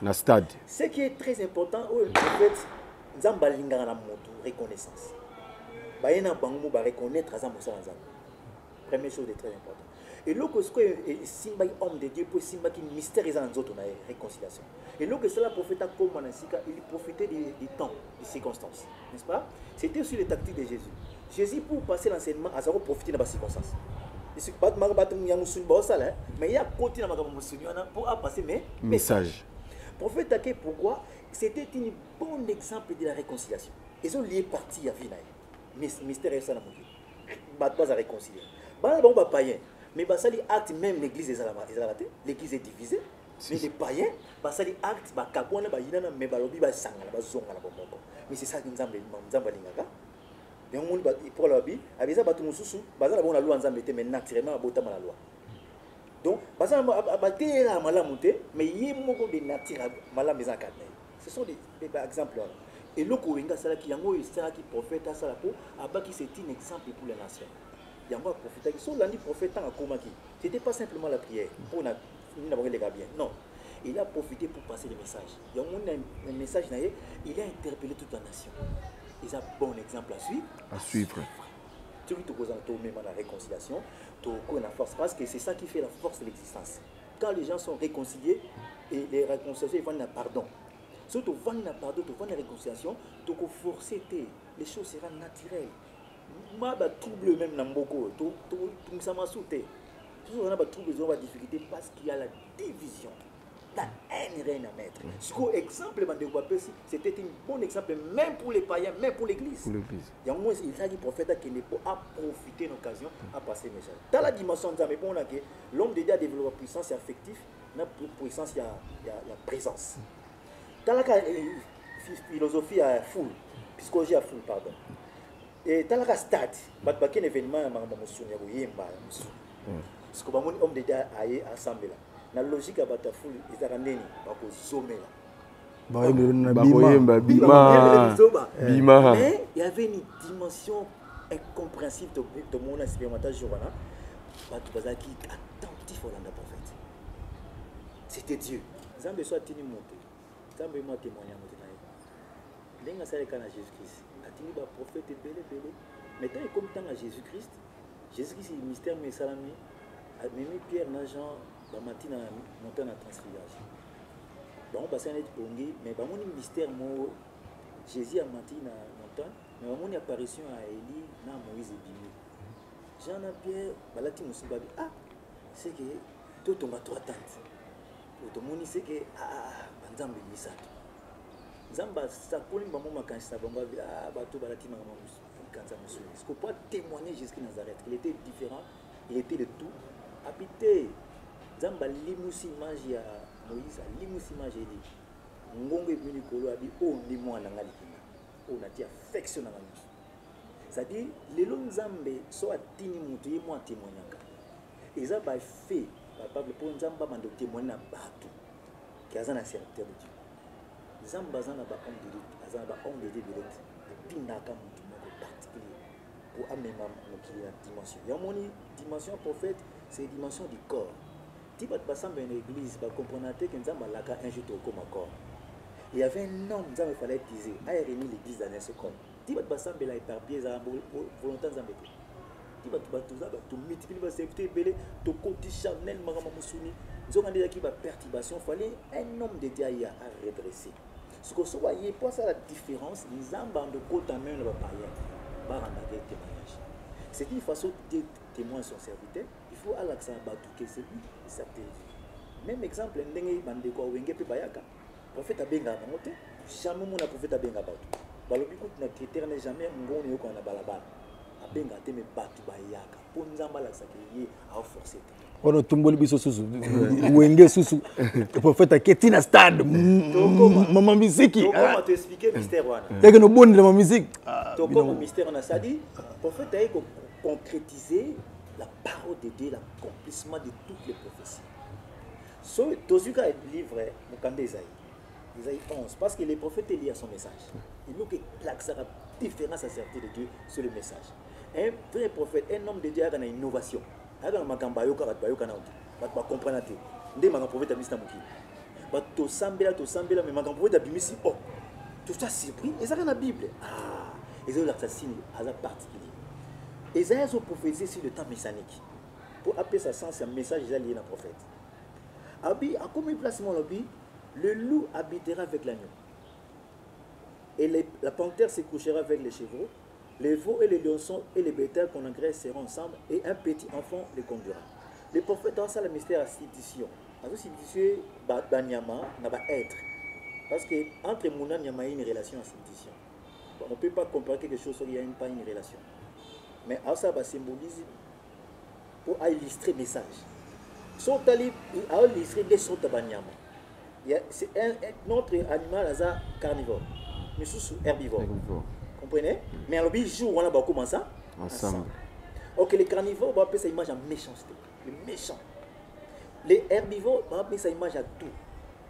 na stade. Ce qui est très important, le prophète Nzambalinga na moto reconnaissance. Bayena bango ba reconnaître azam musa nzam. Première chose de très important. Et lorsque Simba homme de Dieu pour Simba qui mystère est en autres réconciliation. Et lorsque cela prophète comme Manasika, il profitait du temps, des circonstances, n'est-ce pas? C'était aussi les tactiques de Jésus. Jésus pour passer l'enseignement à zéro profiter de la circonstance. Il ne pas mais il y a continué pour passer mes messages. Prophète Take pourquoi c'était un bon exemple de la réconciliation. Ils ont lié parti à Vinaï. Mystère est ça la pas à réconcilier. Bon bah païen. Mais ça les actes même l'église est raté, l'église est divisée. Mais les païens, ça les actes ba kabona ba yinana mais ba lobi ba sangala ba zonga la bomoko. Mais c'est ça que nzambe lingaga. Et on ba pour la bi, avec ça ba tout mususu, ba za la bona loi nzambe mais naturellement abotama la loi. Donc ba ça ba té la malamuté, mais yé moko de nature malam les encadrés. Ce sont des exemples là. Et le Kowenga ça qui yango ça qui prophète ça la pour abaki c'est un exemple pour les nations. Il y a un prophète qui sont l'année prophète en Komaki. Ce n'était pas simplement la prière pour n'avoir les gars bien. Non. Il a profité pour passer le message. Il y a un message, il a interpellé toute la nation. C'est un bon exemple à suivre. À suivre. Tu vois, même à la réconciliation, tu as la force. Parce que c'est ça qui fait la force de l'existence. Quand les gens sont réconciliés, et les réconciliations, ils vont à pardon. Surtout, tu vas à pardon, tu vas à la réconciliation, tu vas forcer, les choses seront naturelles. Moi, je trouble même dans beaucoup. Tout ça m'a sauté. Toujours on a trouble, on a difficulté parce qu'il y a la division. La haine rien à mettre. Ce exemple c'était un bon exemple même pour les païens, même pour l'église. Il y a un moment, il y a des prophètes qui n'ont pas profité de l'occasion à passer le message. Dans la dimension de l'homme de Dieu a développé la puissance affective, la puissance, il y a la présence. Dans la philosophie à full, psychologie à full, pardon. Et dans la stade, il y a un événement qui est parce que les hommes de Dieu sont ensemble. La logique à Batafoul, ils ont ramené mais il y avait une dimension incompréhensible de mon expérimental journal. Qui attentif au prophète. C'était Dieu. Zambé soit tenu monté. Zambé m'a témoigné à monter. Lenga ça à Jésus-Christ. Atini ba prophète belé. Mais tant comme tant à Jésus-Christ c'est le mystère mais salami. Même Pierre na Jean ba matina montagne à transfiguration. Donc ba ça net bongi mais ba mon mystère mo Jésus a menti na montagne mais ba mon apparition à Élie na Moïse et Bimi. Jean na Pierre balati musubabi c'est que tout tomba trois tantes. Tout le monde sait que banzambe misatu. Zamba sa koli ba moma kanisa bamba bato balati na mamusu kanza musu. Est-ce qu'on peut témoigner Jésus Nazareth? Il était différent, il était de tout. Habité nzamba limusi image ya Moïse limusi image eli ngongo ebini kolo abi o ndi mwana ngalikina o na ti affection na ngami c'est-à-dire lelo nzambe so atini mutu ye mwa témoignaka eza ba fait capable pour nzamba mando témoigner na bato qui azana serviteur de Dieu nzamba azana ba homme de Dieu azana ba homme de Dieu direct pindaka mutu moko particulier pour amener mokili na dimension ya moni dimension prophète c'est dimension du corps ti bato basamba na église ba comprendre que nzamba laka un jour comme corps il y avait un homme nzamba fallait utiliser a remis l'église dans ce corps ti bato basamba la éparpillé za volonté nzamba ti bato za bato multiplier ba serviteur belé to koti Chanel magama musuni nzonga ndeza ki ba perturbation fallait un homme de Dieu à redresser ce que soit y pour ça la différence nzamba de côté même le païen ba rendre témoignage c'est une façon de témoin son serviteur il faut à l'accent bato que c'est lui ça même exemple ndenge bandeko wenge pe bayaka prophète abenga bangote jamais mon prophète abenga bato balobi kuti na critère n'est jamais ngoni yoko na balabala abenga te me bato bayaka pour nzamba la sakeye a forcer ono tumboli biso susu wenge susu prophète aketina stade mama musique comment te expliquer mystère wana teke no bonde ma musique to comme mystère on a ça dit prophète a concrétiser la parole de Dieu l'accomplissement de toutes les prophéties so tozuka livre mukande Isaïe 11 parce que les prophètes liés à son message il nous que l'accent différence à servir de Dieu sur le message un vrai prophète un homme de Dieu a une innovation aga makamba yoka bayoka na ba comprendre te ndé manga prophète abista moki ba to sambela mais manga prophète abimisi oh tout ça surpris et ça dans la Bible et ça l'assassin à la particulier Isaïe a prophétisé sur le temps messianique pour appeler ça sens un message déjà lié à prophète abi a comme placement lobby le loup habitera avec l'agneau et la panthère se couchera avec les chevreaux. Les veaux et les lionçons et les bétails qu'on engraisse seront ensemble et un petit enfant les conduira. Les prophètes ont ça le mystère à substitution. À ce substitution, Banyama n'a pas être. Parce que entre Mouna et Nyama, il y a une relation à substitution. On ne peut pas comparer quelque chose où il n'y a pas une relation. Mais ça va symboliser pour illustrer le message. Son talib a illustré des sortes de Banyama. C'est un autre animal carnivore, mais sous herbivore. Comprenez? Mais alors, le jour où on a commencé ensemble. Ok, les carnivores vont appeler ça image à méchanceté. Les méchants. Les herbivores vont appeler ça image à tout.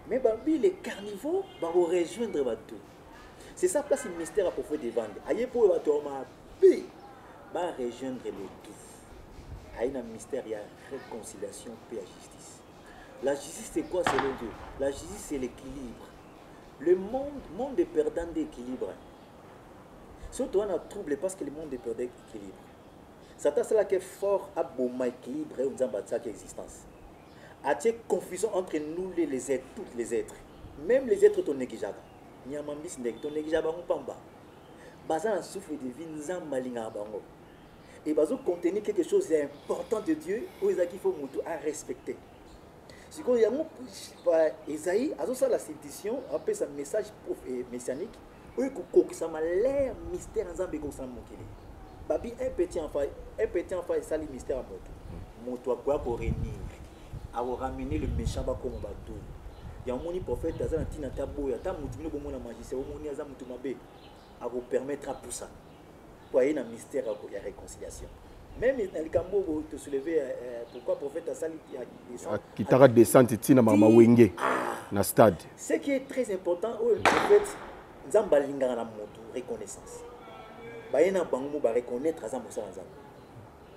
Mais les carnivores vont rejoindre tout. C'est ça place le mystère à propos des ventes. Aïe pour va rejoindre le tout. Aïe un mystère, il y a réconciliation, paix et justice. La justice c'est quoi selon Dieu? La justice c'est l'équilibre. Le monde est perdant d'équilibre. Surtout on a trouble parce que le monde est perdant d'équilibre. Satan c'est là qui est fort à bon équilibre et on a battu existence. A t confusion entre nous les êtres, tous les êtres, même les êtres ton négligeable. Ni amambis nek ton négligeable on pamba. Bazan souffre de vie nzamba linga bango. Et bazo contenir quelque chose d'important de Dieu où il faut mutu à respecter. Ce qu'il y a Isaïe a ça la citation appelle ça message messianique où il ça m'a l'air mystère nzambe ko ça mokili. Babi un petit enfant ça le mystère à moto à quoi pour réunir à ramener le méchant comme bateau. Il y a un moni prophète dans un tina tabo ya ta mutumino comme na magicien au moni aza mutumabe à vous permettre à pour ça. Pour y un mystère à réconciliation. Même dans le Cambo te soulever pourquoi prophète a sali qui t'a descendu tina mama wenge na stade. Ce qui est très important au prophète nzamba linga na moto reconnaissance. Ba yena bango ba reconnaître azamba ça nzamba.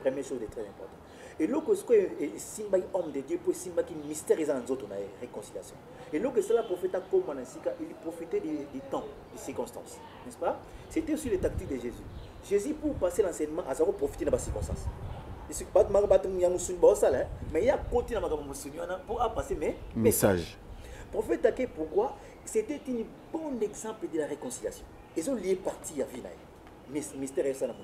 Première chose de très important. Et lorsque Simba homme de Dieu pour Simba qui mystère est en autres réconciliation. Et lorsque cela prophète comme Manasika, il profitait du temps, des circonstances, n'est-ce pas? C'était aussi les tactiques de Jésus. Jésus pour passer l'enseignement à zéro profiter de la circonstance. Mais il y a continué pour passer mes messages. Prophète Take pourquoi c'était un bon exemple de la réconciliation. Ils ont lié parti à Vinaï. Mystère est ça la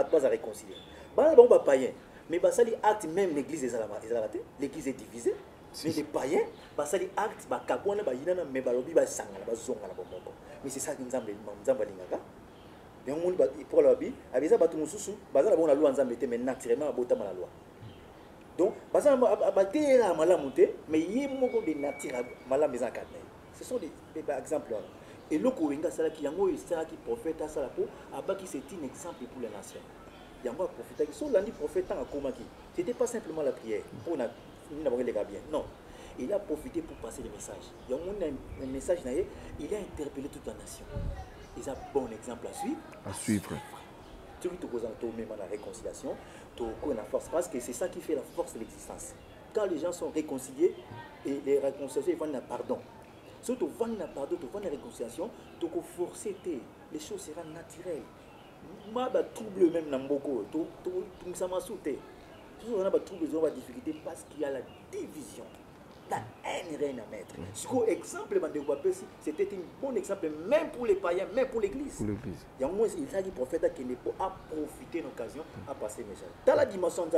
pas à réconcilier. Bon païen. Mais ça les actes même l'église est raté, l'église est divisée. Mais les païens, ça les actes ba kabona ba yinana mais ba lobi ba sangala ba zonga na bomoko. Mais c'est ça que nzambe lingaka. Mais on pour la bi, avec ça ba tout mususu, ba za na bona loi nzambe te mais naturellement ba botama la loi. Donc, par exemple, la malamouté, mais il y a beaucoup de nature malam maison cadre. Ce sont des exemples. Et le Kowenga sala qui yango sala qui prophète à sala pour abaki c'est un exemple pour les nations. Yango prophète qui sont l'année prophète en komaki. C'était pas simplement la prière pour na les gars bien. Non. Il a profité pour passer des messages. Il y a un message il a interpellé toute la nation. C'est un bon exemple à suivre. À suivre. Tu même la réconciliation, tu as la force parce que c'est ça qui fait la force de l'existence. Quand les gens sont réconciliés et les réconciliations, ils vont dans pardon. Si tu vas dans pardon, tu vas dans réconciliation, tu vas forcer, les choses seront naturelles. Moi, je trouble même dans beaucoup. Tu ça m'a sauté. Tu as des troubles, des difficultés parce qu'il y a la division. La haine rien à mettre. Ce exemple, c'était un bon exemple, même pour les païens, même pour l'église. Il y a un moment, il y a des prophètes qui n'ont pas profité de l'occasion à passer le message. Dans la dimension de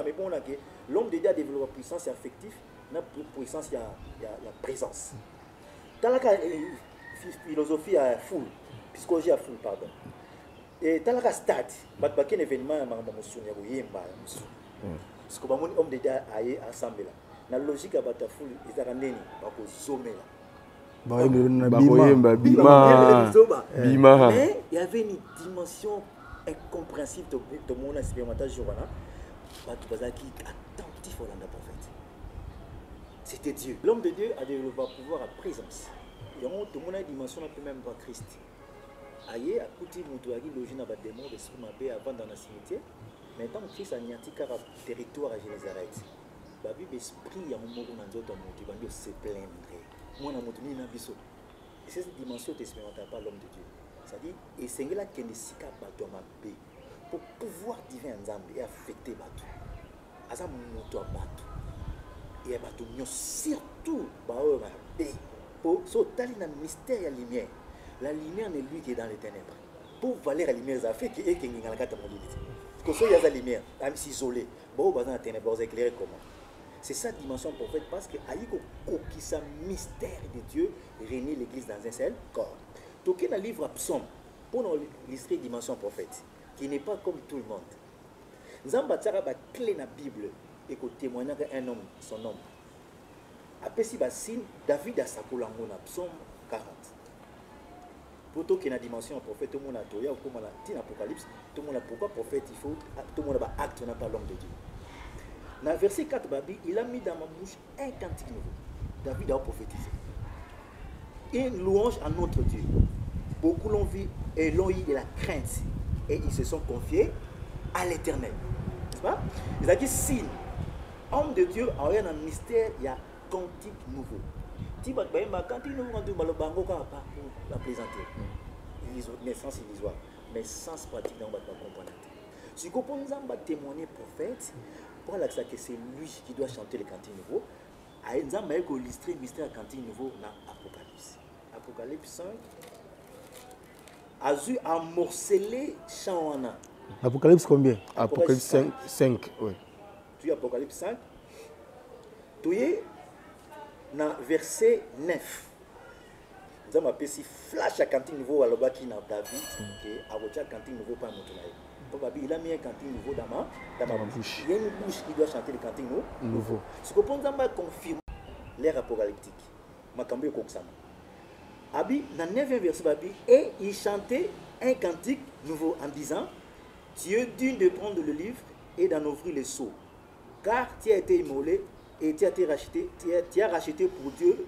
l'homme de Dieu a développé la puissance affective, la puissance, il y a la présence. Dans la philosophie à full, psychologie à full, pardon. Et dans la stade, il y a un événement, il y a parce que l'homme de Dieu a assemblé là. La logique à Batafou, ils ont ramené Bima. Mais il y avait une dimension incompréhensible de mon expérimentation journal. Batubazaki attentif au land prophète. C'était Dieu. L'homme de Dieu a développé un pouvoir à présence. Il y a une dimension un peu même pas Christ. Aïe, à côté de Moutouagi, logé dans le démon de Soumabé avant dans le cimetière. Maintenant, Christ a nianti car territoire à Génézareth. La Bible esprit à mon moment dans d'autres mots, il va se plaindre. Moi, dans mon temps, il y a et cette dimension t'expérimentale pas l'homme de Dieu. C'est-à-dire, et c'est là qu'il y a des sika bateau pour pouvoir divin ensemble et affecter bateau. Asa moto bateau. Et bateau surtout pour sauter dans le mystère et la lumière. La lumière n'est lui qui est dans les ténèbres. Pour valer la lumière, ça fait qu'il y a quelqu'un qui a parce que il y a la lumière, même s'isoler. Bon, dans la ténèbres, vous éclairez comment? C'est ça dimension prophète parce que Aïko qui sa mystère de Dieu réunit l'église dans un seul corps. Donc il y a un livre Psaume pour nous illustrer dimension prophète qui n'est pas comme tout le monde. Nous avons une clé dans la Bible et qu'on témoigne qu'un homme, son homme. Après si signe David a sa coulangou dans Psaume 40. Pour tout qu'il y a une dimension prophète, tout le monde a Toya ou comme on a dit dans l'Apocalypse, tout le monde a pourquoi prophète, il faut tout le monde a acte, on n'a pas l'homme de Dieu. Dans le verset 4, il a mis dans ma bouche un cantique nouveau. David a prophétisé. Une louange à notre Dieu. Beaucoup l'ont vu et l'ont eu de la crainte. Et ils se sont confiés à l'Éternel. N'est-ce pas? Il a dit signe. Homme de Dieu, en rien un mystère, il y a cantique nouveau. Si vous avez un cantique nouveau, vous avez un plaisanter. Naissance illusoire. Mais sans pratique, on va pas comprendre. Si vous comprenez un témoigner prophète, pour que c'est lui qui doit chanter le cantique nouveau, à un moment où il illustrer le mystère cantique nouveau dans l'Apocalypse. Apocalypse 5. Azu a morcelé Chawana. Apocalypse combien? Apocalypse 5, oui. Tu as Apocalypse 5. Tu es dans verset 9. Nous avons appelé si flash à cantique nouveau à l'obaki dans David, qui a retiré cantique nouveau par Moutounaï. Il a mis un cantique nouveau dans ma bouche. Il y a une bouche qui doit chanter le cantique nouveau. Ce que nous avons confirmé l'ère apocalyptique. Makambo Koksama. Abi, dans le 9e verset, et il chantait un cantique nouveau en disant Dieu digne de prendre le livre et d'en ouvrir les sceaux. Car tu as été immolé et tu as été racheté, tu as racheté pour Dieu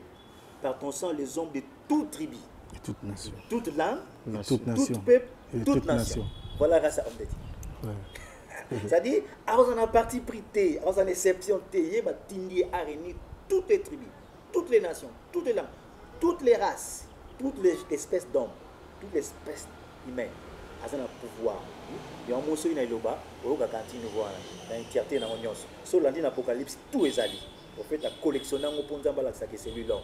par ton sang les hommes de toute tribu, toute nation, toute langue, tout peuple, toute nation. Voilà la race homme de Dieu. C'est-à-dire, on a parti pris, on a exception, il y a toutes les tribus, toutes les nations, toutes les langues, toutes les races, toutes les espèces d'hommes, toutes les espèces humaines. On a pouvoir. Il y a un mot sur une loba, on a continué à voir la entièreté dans l'Union. Sur l'Apocalypse, tout est allé. En fait, la collection d'un mot pour nous que c'est lui-là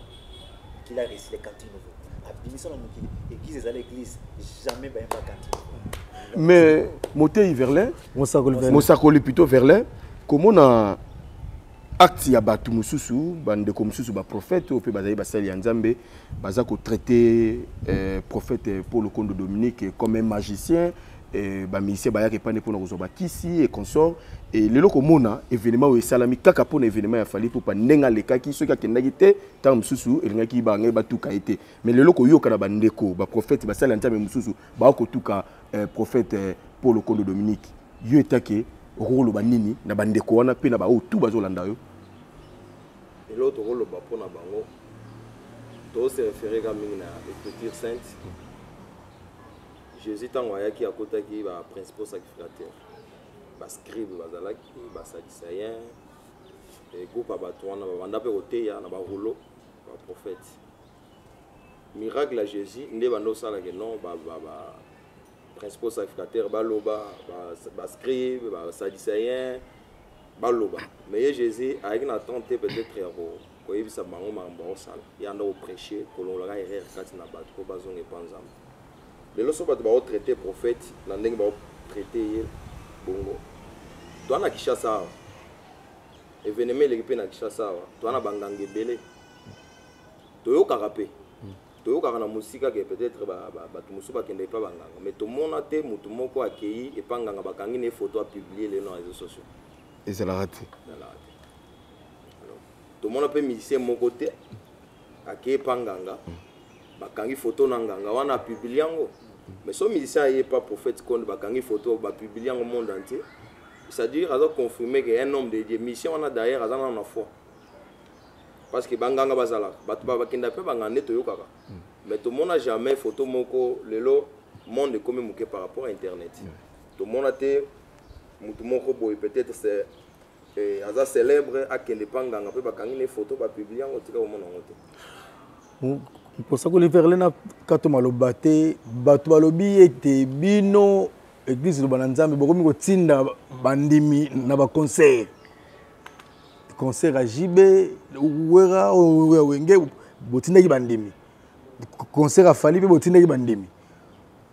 qui a réussi les cantines nouveaux. L'église est à l'église, jamais pas cantine. Mais Moté Verlin, Moussakoli plutôt Verlin, comment on a acte ya batu mususu bande comme mususu ba prophète au pe bazayi basali nzambe bazako traiter prophète Paul Kondo Dominique comme un magicien bamisien bayaki pane mpona kozwa bakisi et consort et lelo komona événement oyo esalami kaka mpona événement ya fali pupa ndenge alekaki soki akendaki te ntango mosusu elingaki bangai batuka ye te mais lelo koyoka na bandeko baprofete basali ya nzambe mosusu bakotuka prophète Paul Okondo Dominique yo etake okoloba nini na bandeko wana mpe na baoyo tu bazolanda yo lelo tokoloba mpona bango tose référé ka mingi na écriture sainte Jésus ntango ayaki akotaki baprincipaux sacrificateurs bascribe bazalaki basadicéen groupe ya bato wana babanda mpe koteya na baroulo baprophète miracle ya Jésus nde banda osalaka non principaux sacrificateurs baloba bascribe basadicéen baloba mais Jésus ayaki na tente peut-être ya koyebisa bango makambo baosala ye anda koprêche kolongolaka erreur kati na bato mpo bazonga epa nzambe lelo so bato baotraite prophète na ndenge baotraite ye bongo toa na Kinshasa awa événement eleki mpe na Kinshasa awa toa na banganga ebele toyokaka mpe toyokaka na mosika ke peut-être bato mosusu bakende epa banganga mais tomona te motu moko akei epa nganga bakangi ne photo apublie lelo na réseaux sociaux ezalaka te tomona mpe musicien moko te akei epa nganga bakangi photo na nganga wana apublie yango mais so musicien aye pas prophète Konde bakangi photo bapublie yango monde entier c'est-à-dire aza confirmer que un homme de Dieu mission wana derrière aza na foi parce que banganga bazala bato bakenda pe bangande toyokaka mais tout le monde n'a jamais photo moko lelo monde comme moké par rapport à internet tout le monde a été mutu moko boy peut-être c'est aza célèbre akende panganga pe bakangi ne photo ba publier yango tika au monde ngote pour ça que les verlena kato maloba te bato balobi ete bino église lo bananzambe bokomi kotinda bandimi na ba concert à Jibe wera wenge botinda ki bandimi concert à Fali pe botinda ki bandimi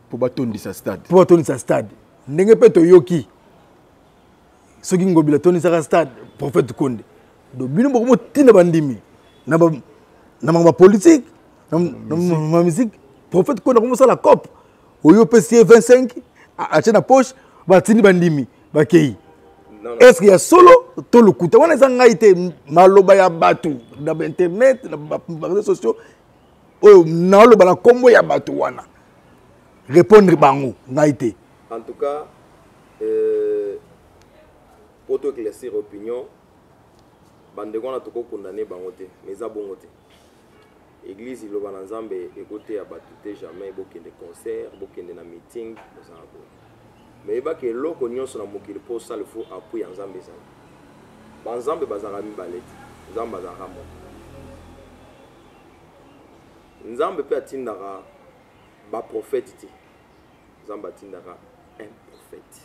pour batondisa stade ndenge pe toyoki soki ngobila tondisa stade prophète Konde do bino bokomo tinda bandimi na ba politique na musique prophète Konde comme ça la cop oyo pesi 25 ache na poche batindi bandimi bakei est-ce qu'il y a solo to lokuta wana zanga ite maloba ya batu na internet na réseaux sociaux oyo na loba na kombo ya batu wana répondre bango ngaite en tout cas pour te éclaircir opinion bandeko na toko condamner bango te mais za bongo te église iloba na nzambe ekote ya batu te jamais bokende concert bokende na meeting bozala bo mais ba ke loko nyonso na mokili po sala fo appui ya nzambe za ba nzambe bazala mibale te nzambe bazala moto nzambe pe atindaka ba prophète te nzambe atindaka un prophète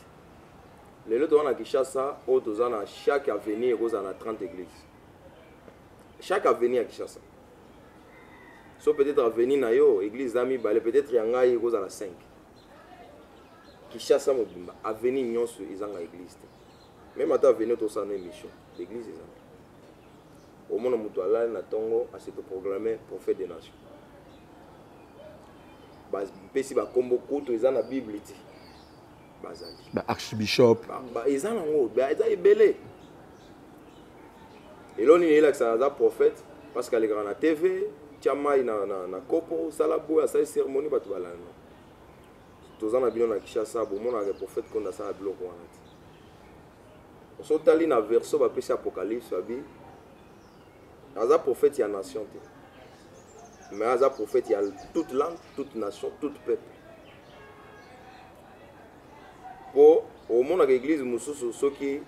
lelo to wana Kinshasa o to zana chaque avenir kozana na 30 églises chaque avenir à Kinshasa so peut-être avenir na yo église d'ami balé peut-être yanga y kozana 5 Kinshasa mobimba avenir nyonso izanga église même ata avenir to sana émission l'église ezanga au monde mutu ala na tongo a se programmer prophète des nations bas pesi ba kombo kuto ezana bible ti bazali ba archbishop ba ezana ngo ba eza ebele eloni ni la ça prophète parce qu'elle est grande na TV chamai na kopo salabo ya sa cérémonie batu balana tozana bino na Kinshasa bo mona le prophète konda sa biloko wana ti so tali na verso ba pesi apocalypse abi aza prophète ya nation te mais aza prophète ya toute langue toute nation tout peuple po au monde que église mususu soki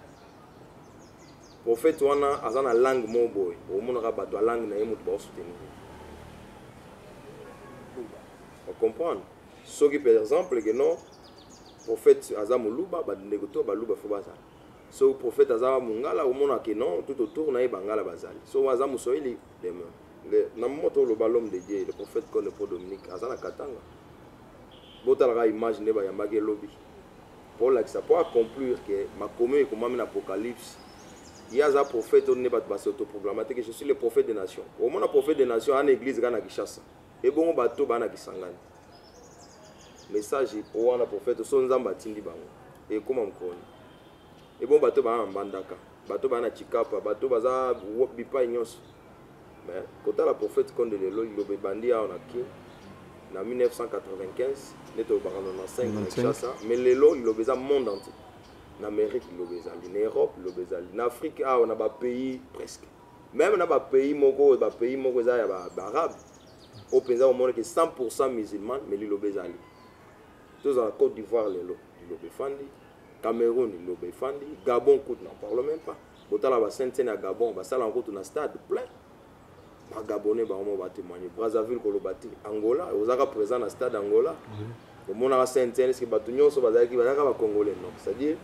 prophète wana aza na langue mo boy au monde ka bato langue na yemutu ba soutenir on comprend soki par exemple que non prophète aza muluba ba ndegoto ba luba fo baza so prophète aza mungala au monde que non tout autour na bangala bazali so aza musoili demain na moto lo balom de Dieu le prophète Konde Paul Dominique aza na katanga botala image ne ba yambage lobby pour ça pour accomplir que ma commune comme dans l'Apocalypse il y a un prophète on n'est pas autoproclamé que je suis le prophète des nations au moins le prophète des nations en église à Kinshasa et bon bateau bana Kisangani message pour wana prophète so nzamba tindi bango et comment mkoni et bon bato ba mbandaka bato ba na chikapa bato baza bipa nyos mais kota la prophète konde lelo lobe bandi a onaki na 1995 neto ba na 5 Kinshasa mais lelo lobe za monde entier en Amérique lobe za en Europe lobe za en Afrique a on a ba pays presque même na ba pays moko za ya ba arabe au penza au monde que 100% musulmans mais lobe za tous en Côte d'Ivoire lelo lobe fandi Cameroun lobe fandi Gabon coûte n'en parle même pas botala ba Saint-Denis à Gabon ba sala encore na stade plein ba Gabonais ba on va témoigner Brazzaville kolobati Angola ozaka présent na stade Angola au monde à Saint-Denis que batu nyonso bazaki bazaka ba congolais non c'est-à-dire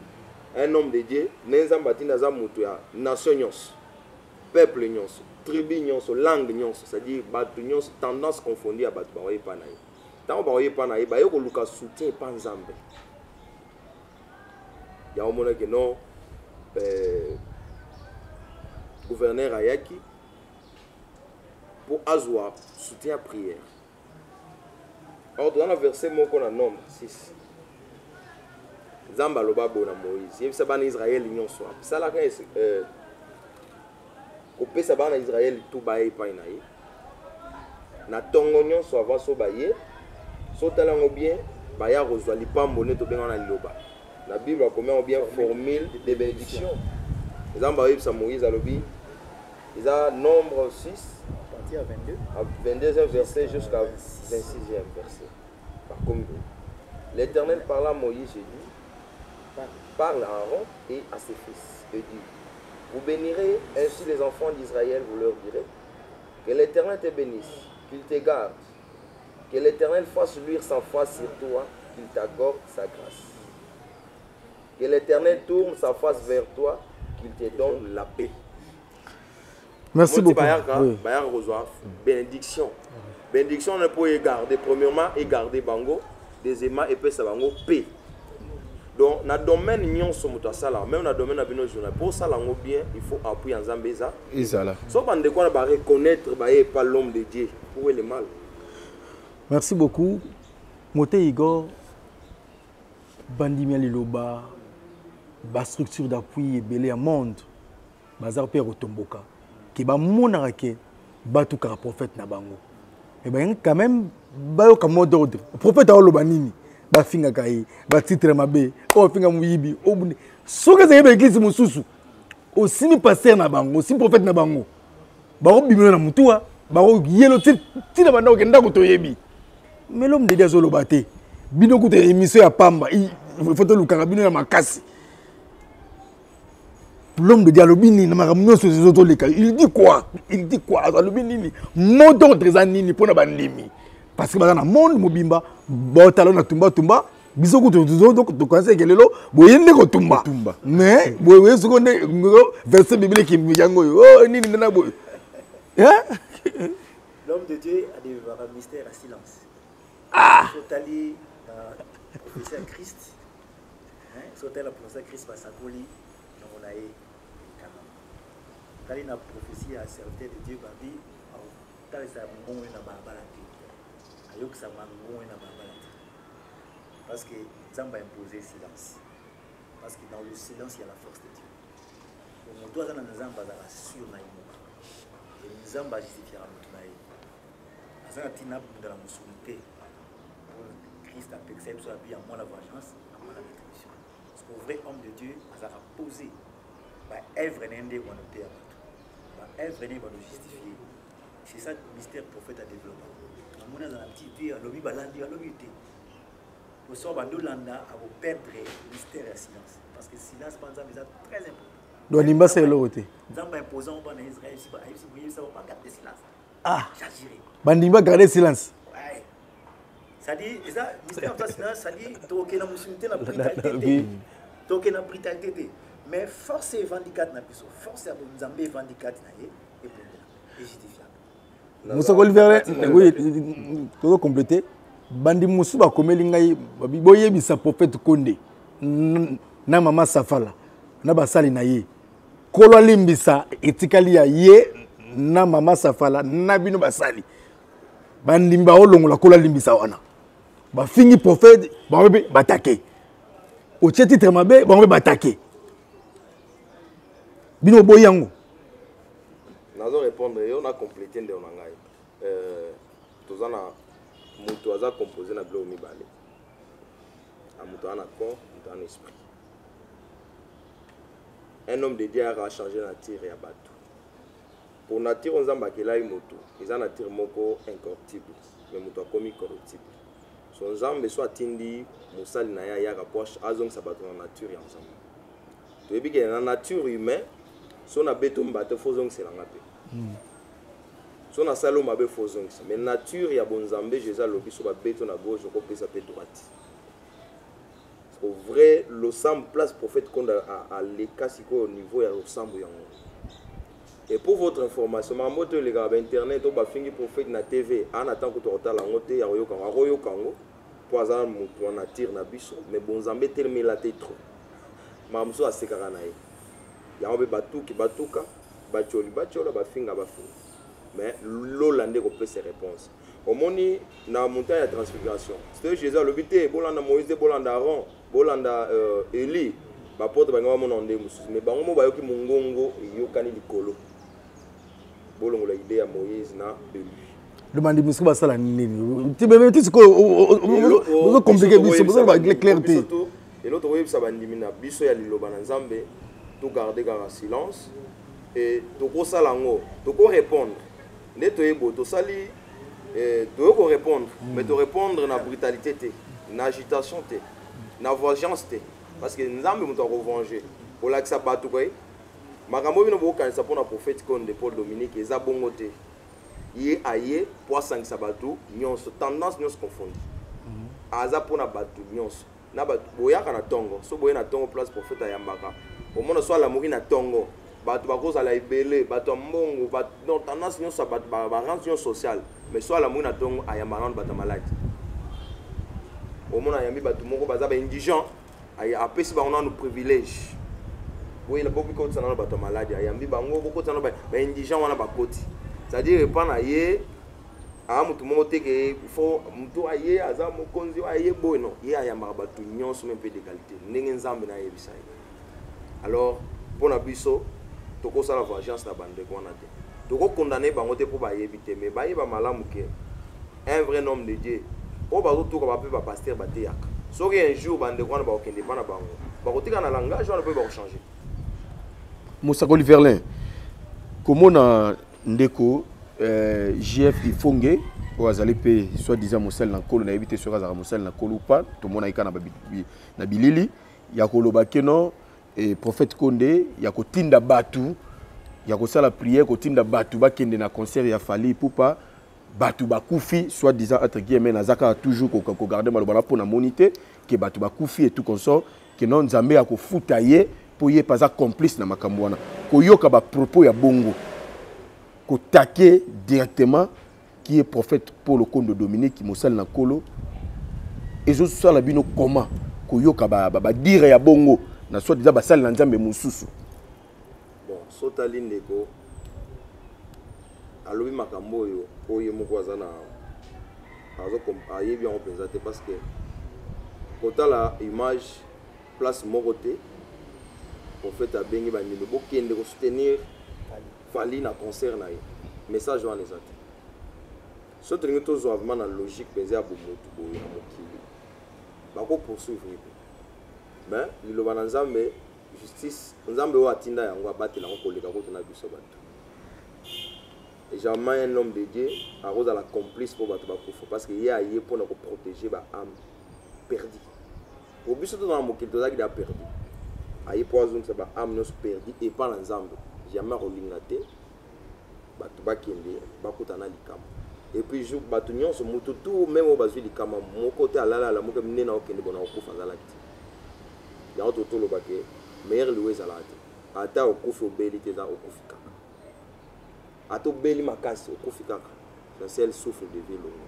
un homme de Dieu neza mbati na za mutu ya nation nyonso peuple nyonso tribu nyonso langue nyonso c'est-à-dire batu nyonso tendance confondue à batu ba oye pa na ye tant ba oye pa na ye ba yo ko luka soutien pa nzambe ya au monde que non gouverneur Ayaki pour Azwa soutien à prière. Alors dans le verset moko na nombre 6 Zamba loba bona Moïse yebisa bana Israël nyonso ça la ka kopesa bana Israël tout baye pa na ye na tongo nyonso avant so baye so talango bien baya rozwa lipambo ne to benga na liloba la Bible a combien bien formule de bénédiction Zamba yebisa Moïse alobi ils a nombre 6 à 22e verset jusqu'à 26e verset. Par contre, l'Éternel parla à Moïse et dit, parle à Aaron et à ses fils et dit, vous bénirez ainsi les enfants d'Israël, vous leur direz, que l'Éternel te bénisse, qu'il te garde, que l'Éternel fasse luire sa face sur toi, qu'il t'accorde sa grâce. Que l'Éternel tourne sa face vers toi, qu'il te donne la paix. Merci beaucoup. Bayar reçoit bénédiction. Bénédiction, on peut garder premièrement et garder bango, deuxièmement et puis ça bango paix. Donc dans le domaine union sommes ça là, même dans le domaine de nos journaux pour ça là bien, il faut appuyer en Zambéza. Isala. Sauf quand de quoi on va reconnaître pas l'homme de Dieu pour le mal. Merci beaucoup. Mote Igor Bandimia Liloba, ba structure d'appui belé à monde, bazar père Otomboka. Qui va monter que batu ka prophète na bango et ben quand même ba yo ka mot d'ordre prophète a lobanini ba finga kai ba titre mabe o finga muyibi o buni soka za yeba église mususu aussi ni pasteur na bango aussi prophète na bango ba o bimelo na mutua ba o yelo tina banda ko ndako to yebi mais l'homme de Dieu zo lobate bino ko te émission ya pamba il faut to lukanga bino ya makasi. L'homme de Dialobini, il dit quoi? Il dit quoi? Alobini, mot d'ordre zanini pour bandimi. Parce que dans le monde, Mobimba, Botalon na tumba tumba, bisoko to conseil que lelo, boyende ko tumba. Mais boye seconde verset biblique qui yango oh nini na boy. L'homme de Dieu a des mystères à silence. Ah. Sotali professeur Christ. Hein, sotali professeur Christ Basakoli, on a quand il a prophétie à certains de Dieu, il a dit parce que Zamba a imposé silence. Parce que dans le silence, il y a la force de Dieu. Donc, on doit dans Zamba sur et Zamba justifiera notre naïf. Azana dans la musulmité. Christ a pexé soit bien à moi la vengeance, à moi la rétribution. Parce qu'au vrai homme de Dieu, a posé. Œuvre n'est pas noté. Œuvre n'est pas justifier. C'est ça le mystère prophète a développé. On a un petit peu, on a mis balandi, on a mis té. Pour ça, on a perdre le mystère et le silence. Parce que le silence, par exemple, est très important. Donc, il c'est l'autre. Zamba imposant en Israël, si vous ne pas garder le silence. Ah, Bandimba garder le silence. Ouais. Ça dit, le mystère de silence, ça dit, tu as la musulmité, la brutalité. Tu as la brutalité. Mais force et vandicate na biso, force et Zambé vandicate na ye et justifiable. Moussa Golvere, oui, tout compléter. Bandi Moussou ba komeli ngai boye bisa prophète Konde. Na mama Safala. Na basali na ye. Kolo limbisa etikali ya ye na mama Safala na bino basali. Bandi mba olongola kolo limbisa wana. ba fingi prophète ba be batake o titre mabe ba be batake bino boyango nazo répondre yo na compléter nde on ngai tozana mutu aza composé na bilo mibale a mutu ana corps mutu ana esprit. Un homme de Dieu a changé la nature ya bato. Pour nature on zamba kelai mutu eza nature moko incorruptible mais mutu akomi corruptible. Son zambe soit tindi musali na ya ka poche azong sa bato na nature ya nzambe. To ebi ke na nature humain so na beto mbato fozong c'est la ngape. So na salo mabe fozong mais nature ya bonzambe Jésus lobi so ba beto na gauche ko pesa pe droite. Au vrai le sang place prophète qu'on a l'écart au niveau ya le sang yango. Et pour votre information, ma moto les gars internet au ba fingi prophète na TV en attend que tu retard la moto ya royo kango pour azan mutu na tire na biso mais bonzambe tellement la tête trop. Ma muso a sekara na ye. Ya obe batuki batuka bacholi bachola ba finga ba finga. Mais l'Hollandais ko peut ses réponses. Au moni na montagne de transfiguration. C'était Jésus le bité bolanda Moïse bolanda Aaron bolanda Eli ba porte ba ngwa mononde mususu mais bango mo ba yoki mungongo yokani likolo. Bolongo la idée à Moïse na Eli. Le mandi mususu ba sala nini. Ti bebe ti ko o compliqué biso besoin ba clarté. Et l'autre web ça ba ndimina biso ya liloba na Nzambe tout garder dans silence et to ko sala ngo to ko répondre. Neto ebo to sali tu veux répondre, mais tu répondre na brutalité, na agitation, na vengeance. Parce que nous avons revenger. Pour la que ça bat tout quoi. Makambo bino bo kanisa pour na prophète Konde Paul Dominique eza bongo te. Yé aye pour 5 sabatu nyonso tendance nyonso confondre. Aza pour na batu nyonso. Na batu boya kana tongo. So boya na tongo place prophète ayambaka. Au moins soit la mourir na tongo. Batu bakoza la ibele, batu mbongo, batu non tendance nyonso batu ba ranction sociale. Mais soit la mouna tongo ayambaran bata malade. Au moins ayambi batu moko baza ba indigent, ay apesi ba on a nos privilèges. Oui, la beaucoup de ça na bata malade, ayambi bango beaucoup de ça ba indigent wana ba koti. C'est-à-dire pas na ye a mutu moko te que il faut mutu aye aza mokonzi aye boy non, ye ayamba batu nyonso même peu d'égalité. Ndenge nzambe na yebisa. Alors pour na biso toko sala vengeance na bande ko na te. Donc condamner bangote pour ba éviter mais ba yeba malamu ke un vrai homme de Dieu o ba tout ba pe ba pasteur ba te yak so que un jour bande ko na ba okende bana bango ba kotika na langage on peut ba changer Moussakoli Verlin comment na ndeko JF Ifonge o azali pe soi-disant Mosel na kolo na éviter sur azara Mosel na kolo pas tout monde aika na bilili ya koloba keno et prophète Konde ya kotinda batu ya kosala prière kotinda batu bakende na concert ya Fali Ipupa batu bakufi soit disant entre guillemets nazaka toujours ko garder malobana pour na monité que batu bakufi et tout consort que non Nzambe ya kofuta ye pour ye pas complice na makambo wana koyoka ba propos ya bongo ko taquer directement qui est prophète Paul Konde Dominique qui mosal na kolo et zo sala bino comment koyoka ba dire ya bongo na soit disant ba sala na Nzambe mususu. Sotali ndeko alobi makambo yo oye moko azana azo comme ayebi en présenté parce que kotala image place moroté prophète abengi ba ndimbe bokende ko soutenir Fali na concert na ye message wana ezate sotengi to zo vraiment na logique pese ya bomoto boya mokili bako poursuivre mais liloba na Nzambe justice Nzambe wa tinda yango abatela ngo koleka ko tona biso bato et jamais un homme de Dieu a rose à la complice pour bato bakufa parce que y a yé pour nous protéger ba âme perdue au biso to na mokili to zaki da perdu ayi poison ça ba âme nos perdu et pas Nzambe jamais rolingate bato bakende bakutana likama et puis jour bato nyonso mutu tout même au bazui likama moko te alala la moko mnena okende bona okufa zalaki ya to lo baké meilleur loué alate ata okufi obeli te za okufi kaka ata obeli makasi okufi kaka na seul souffle de vie longo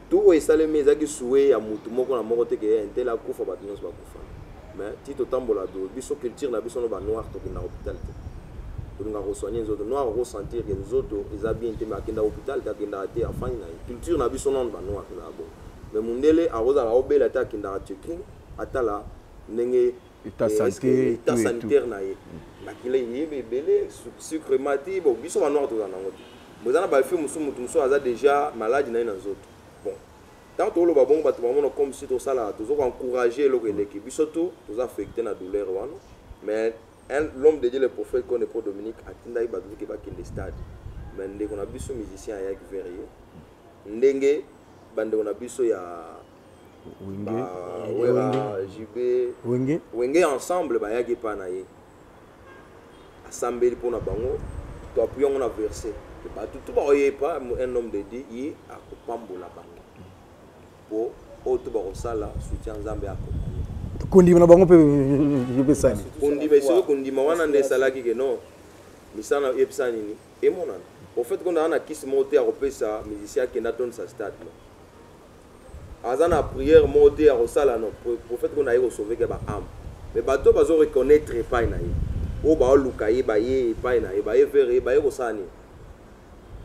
tout esalemi ezaki souhait ya mutu moko na moko te ke entela akufa bato nyonso bakufa mais tito tambola do biso culture na biso no ba noir to na hôpital te tolinga kosoigner nzoto noir ressentir que nzoto eza bien te mais akenda hôpital te akenda te afani na culture na biso non ba noir na bon mais mundele arozala obela ta kindara checking atala ndenge état sanitaire na ye makile yebe belé sucre mati bon biso ba noir to za nango mozana ba fi musu mutu musu aza déjà malade na zoto bon tant to lo ba bon bato ba comme si to sala to zo encourager lo keleki biso to affecté na douleur wana mais l'homme de Dieu le prophète qu'on est pour Dominique atinda ba ki ba kinde stade mais ndeko na biso musicien ya verrier ndenge bande on a biso ya Wenge ensemble ba yaki pa na ye assemblée pour na bango to appuyons on a versé ba tout ba oye pas un homme de Dieu yi akopambola bango po auto ba osala soutien nzambe akopambola kundi na bango pe sani kundi be so kundi ma wana nde salaki ke non misana epsani ni e monana au fait qu'on a un kiss monté à repesa musicien qui n'a ton sa stade azana prière monté à rosala non prophète qu'on a eu sauver que ba âme mais bato bazo reconnaître pas na ye o ba lukaye ba ye pas na ye ba ye faire ba ye rosani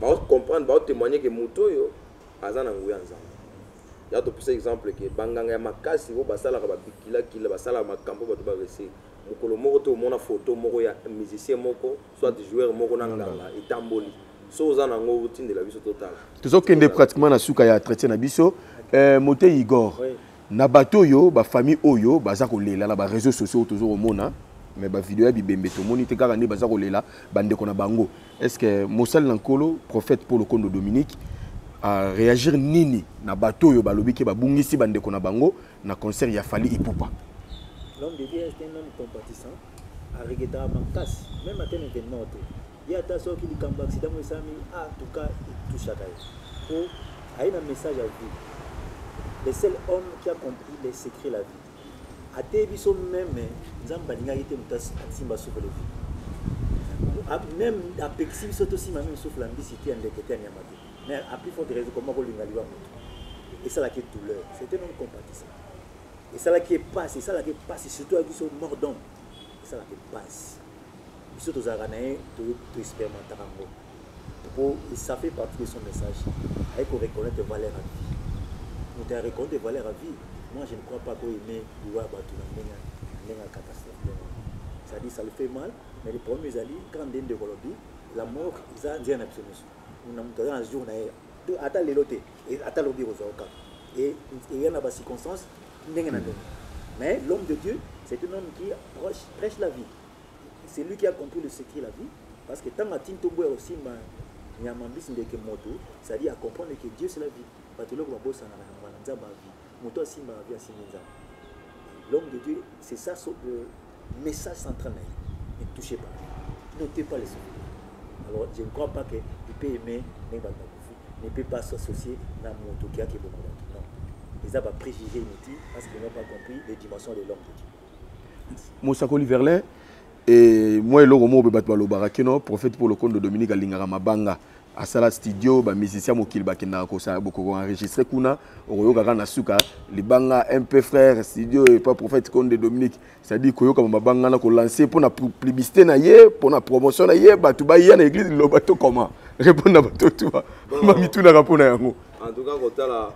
ba comprendre ba témoigner que moto yo azana nguya nzamba ya to pour exemple que banganga ya makasi o basala ba bikila kila basala makambo bato ba resi mukolo moko to mona photo moko ya musicien moko soit joueur moko na ngala itamboli so za nango utinde la biso total tozokende pratiquement na suka ya entretien na biso mote Igor na bato yo ba famille oyo baza kolela na ba réseaux sociaux toujours omona mais ba vidéo ya bibembe to moni te kaka ni baza kolela bande ko na bango est-ce que Mosal Nankolo prophète pour le compte de Dominique a réagir nini na bato yo balobi ke babungisi bande ko na bango na concert ya Fally Ipupa. L'homme de Dieu est un homme compatissant à regretter Mankas même à tel événement il y a ta soeur qui dit qu'un accident en tout cas il touche à taille pour avoir un message à vie. Le seul homme qui a compris les secrets de la vie. A Tébiso même, Zambalinga était mutas Simba souffle la vie. Même à Pexim, surtout si ma même souffle la vie, c'était un déquêté à Niamate. Mais à plus forte raison, comment on l'a et ça là qui est douleur. C'est un homme compatissant. Et ça là qui est passe, et ça là qui passe, surtout avec son mort d'homme. Et ça là qui passe. Surtout aux Aranaïs, tout expérimenter en gros. Et ça fait partie de son message. Avec qu'on reconnaît des valeurs à vie. Nous avons reconnu des valeurs à vie. Moi, je ne crois pas qu'on aime voir une catastrophe. Ça dit, ça le fait mal, mais les premiers alliés, quand on est de la mort, ils ont dit un absolu. Nous avons un jour, attends les lotés, et attends le bureau. Et il y a des circonstances, mais l'homme de Dieu, c'est un homme qui prêche la vie. C'est lui qui a compris le secret de la vie. Parce que tant que tu as aussi, c'est-à-dire à comprendre que Dieu c'est la vie. L'homme de Dieu, c'est ça le message central. Ne touchez pas. Notez pas les souvenirs. Alors je ne crois pas qu'il peut aimer, ne peut pas s'associer à mon qui a beaucoup de non. Ils ont préjugé inutile parce qu'ils n'ont pas compris les dimensions de l'homme de Dieu. Moussakoli Verlin. Et moi, le romo be batwa lo barakeno prophète pour le compte de Dominique Alingara Mabanga à sala studio ba musicien mokil bakena ko sa boko enregistrer kuna oyo kaka na suka libanga un peu frère studio et pas prophète compte de Dominique ça dit koyo kama mabanga na ko lancer pour na publicité na ye pour na promotion na ye batu ba ya na église lo bato comment répondre na bato tout ba mitu na rapona yango en tout cas kotala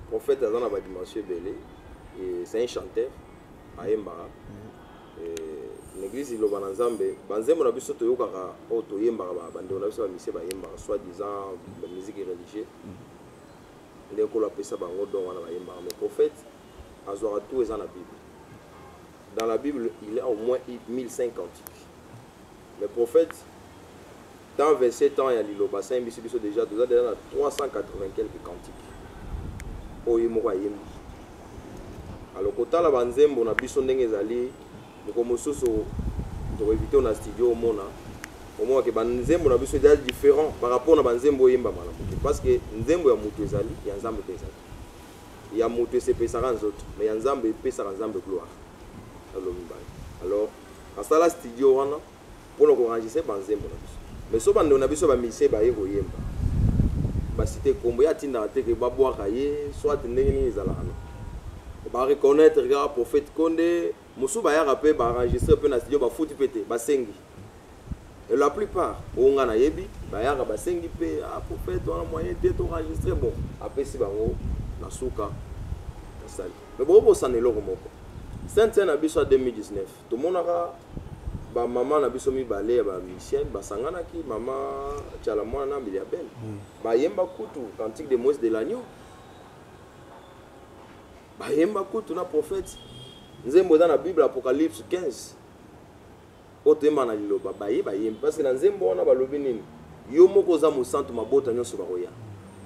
prophète azana ba dimension belé et c'est un chanteur ayemba l'église il loba nzambe banzembo na biso to yokaka o to yemba ba bande na biso ba mise ba yemba soit disant la musique religieuse ndeko la pesa bango don wana ba yemba mais prophète azora tout est dans la Bible. Dans la Bible, il y a au moins 1005 cantiques. Le prophète dans 27 ans il y a liloba ça biso déjà 380 quelques cantiques. O yemba yemba. Alors kotala banzembo na biso ndenge ezali comme soso pour éviter on a studio au mona au moins que banzembo na biso déjà différent par rapport na banzembo yemba mala parce que nzembo ya mutu ezali ya nzambe pesa ya mutu se pesa ran autres mais ya nzambe pesa ran nzambe gloire alors à ça la studio wana pour le enregistrer banzembo na biso mais so bando na biso ba mise ba yego yemba ba cité kombo ya tinda te ke ba boaka ye soit ndenge ni ezala on va reconnaître le prophète Condé Moussou ba ya rapé ba enregistrer peu na studio ba fouti pété ba sengi Et la plupart, on a yebi, bayaka basengi pe, ah prophète, on a moyen d'enregistrer bon. Après si bango, na souka, na sali. Mais bon, ça n'est l'eau moko. Saint-Saint na biso 2019. Tout le monde a ba maman na biso mi balé ba Michel, ba sangana ki maman tchala mwana na Miliabel. Ba yemba kutu cantique de Moïse de l'agneau. Ba yemba kutu na prophète. Nzembo dans la Bible Apocalypse 15. Otema na liloba ba yemba parce que dans nzembo wana balobi nini? Yo moko za musantu mabota nyonso bakoya.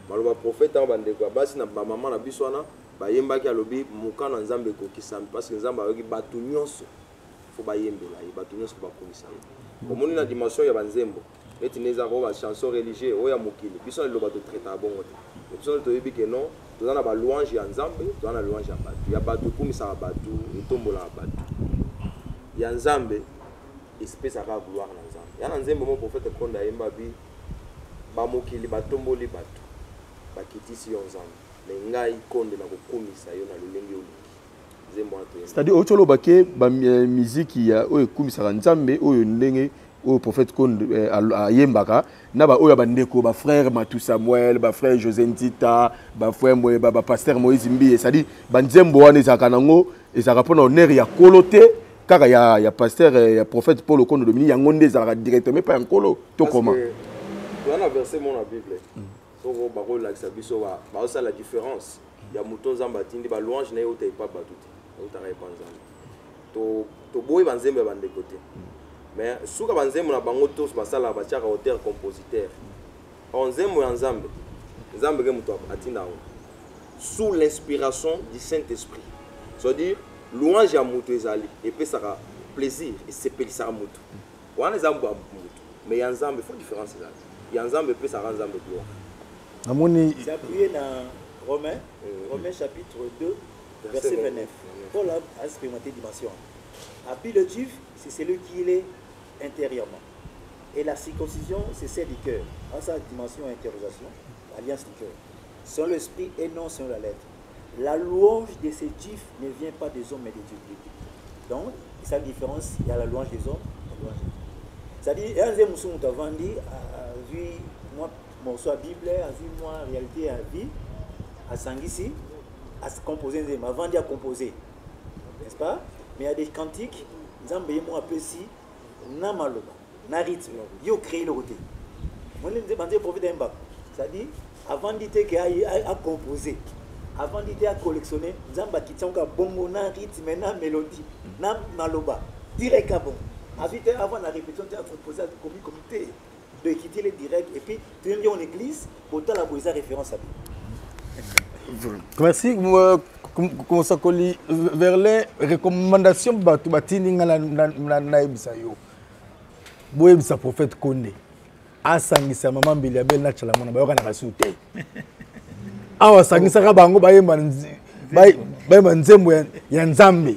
Maloba prophète en bande kwa basi na ba maman na biso wana ba yemba ki alobi mukana nzambe ko kisami parce que nzamba yoki batu nyonso faut ba yembela yi batu nyonso ba komisami. Omoni na dimension ya banzembo. Eti neza ko ba chanson religieuse oya mokili. Biso le bato traiter bongo te. Biso to yebi ke non, to na ba louange ya nzambe, to na louange ya batu. Ya batu komisa batu, etombola batu. Ya nzambe espèce à gloire na nzambe. Ya na nzembo mo prophète konda yemba bi ba mokili batomboli batu. Ba kitisi yo nzambe. Mais ngai konde na kokomisa yo na lolenge yo. C'est-à-dire otolo bake ba musique ya oyo komisa nzambe oyo ndenge au prophète Konde à Yembaka, na ba oya bandeko ba frère Matou Samuel, ba frère José Ntita, ba frère ba pasteur Moïse Mbi, c'est-à-dire banzembo wana ezaka nango ezaka pona honneur ya kolote kaka ya pasteur ya prophète Paul Konde Domini yango nde ezaka directement pas en kolo to comment. Tu as versé mon Bible. Soko ba ko la biso ba ça la différence. Ya mouton zamba tindi ba louange na yo tay pas batuti. O ta pas nzambe. To boy banzembe bandeko te. Mais souka banzembo na bango tous basala bachaka auteur compositeur. Onzembo ya nzambe. Nzambe ke muto atinda ngo. Sous l'inspiration du Saint-Esprit. C'est-à-dire louange ya muto ezali et puis ça plaisir et c'est pelisa muto. Wana nzambo ya muto. Mais ya nzambe faut différence là. Ya nzambe peut ça rend nzambe gloire. Amoni c'est appuyé dans Romains chapitre 2 verset 29. Paul a expérimenté dimension. Habit le juif, c'est celui qui est intérieurement. Et la circoncision, c'est celle du cœur. En sa dimension interrogation, l'alliance du cœur. Selon l'esprit et non selon la lettre. La louange de ces juifs ne vient pas des hommes mais des dieux. Donc, c'est la différence. Il y a la louange des hommes et la louange des dieux. C'est-à-dire, il y a un zémousou qui a vendu, a vu moi, mon soit Bible, a vu moi, réalité, à vie, à Sangisi, à se composer, a vendu à composer. N'est-ce pas? Mais il y a des cantiques, Nzambe yemo appelé si na maloba, na rythme, yo créé le côté. Moi je dis prophète Mbak. C'est-à-dire avant d'être à composer, avant d'être à collectionner, Nzamba qui tient bongo na rythme, na mélodie, na maloba, direct à bon. Avant la répétition, tu as composé à comité de quitter les directs et puis tu viens en église pour ta la poésie référence à lui. Merci. Comment ça colle vers les recommandations batu batini na ebisa yo boye bisa prophète Konde asangisa mama Miliabel na chala mona bayoka na basute awa sangisa ka bango bayemba nzembo ya nzambe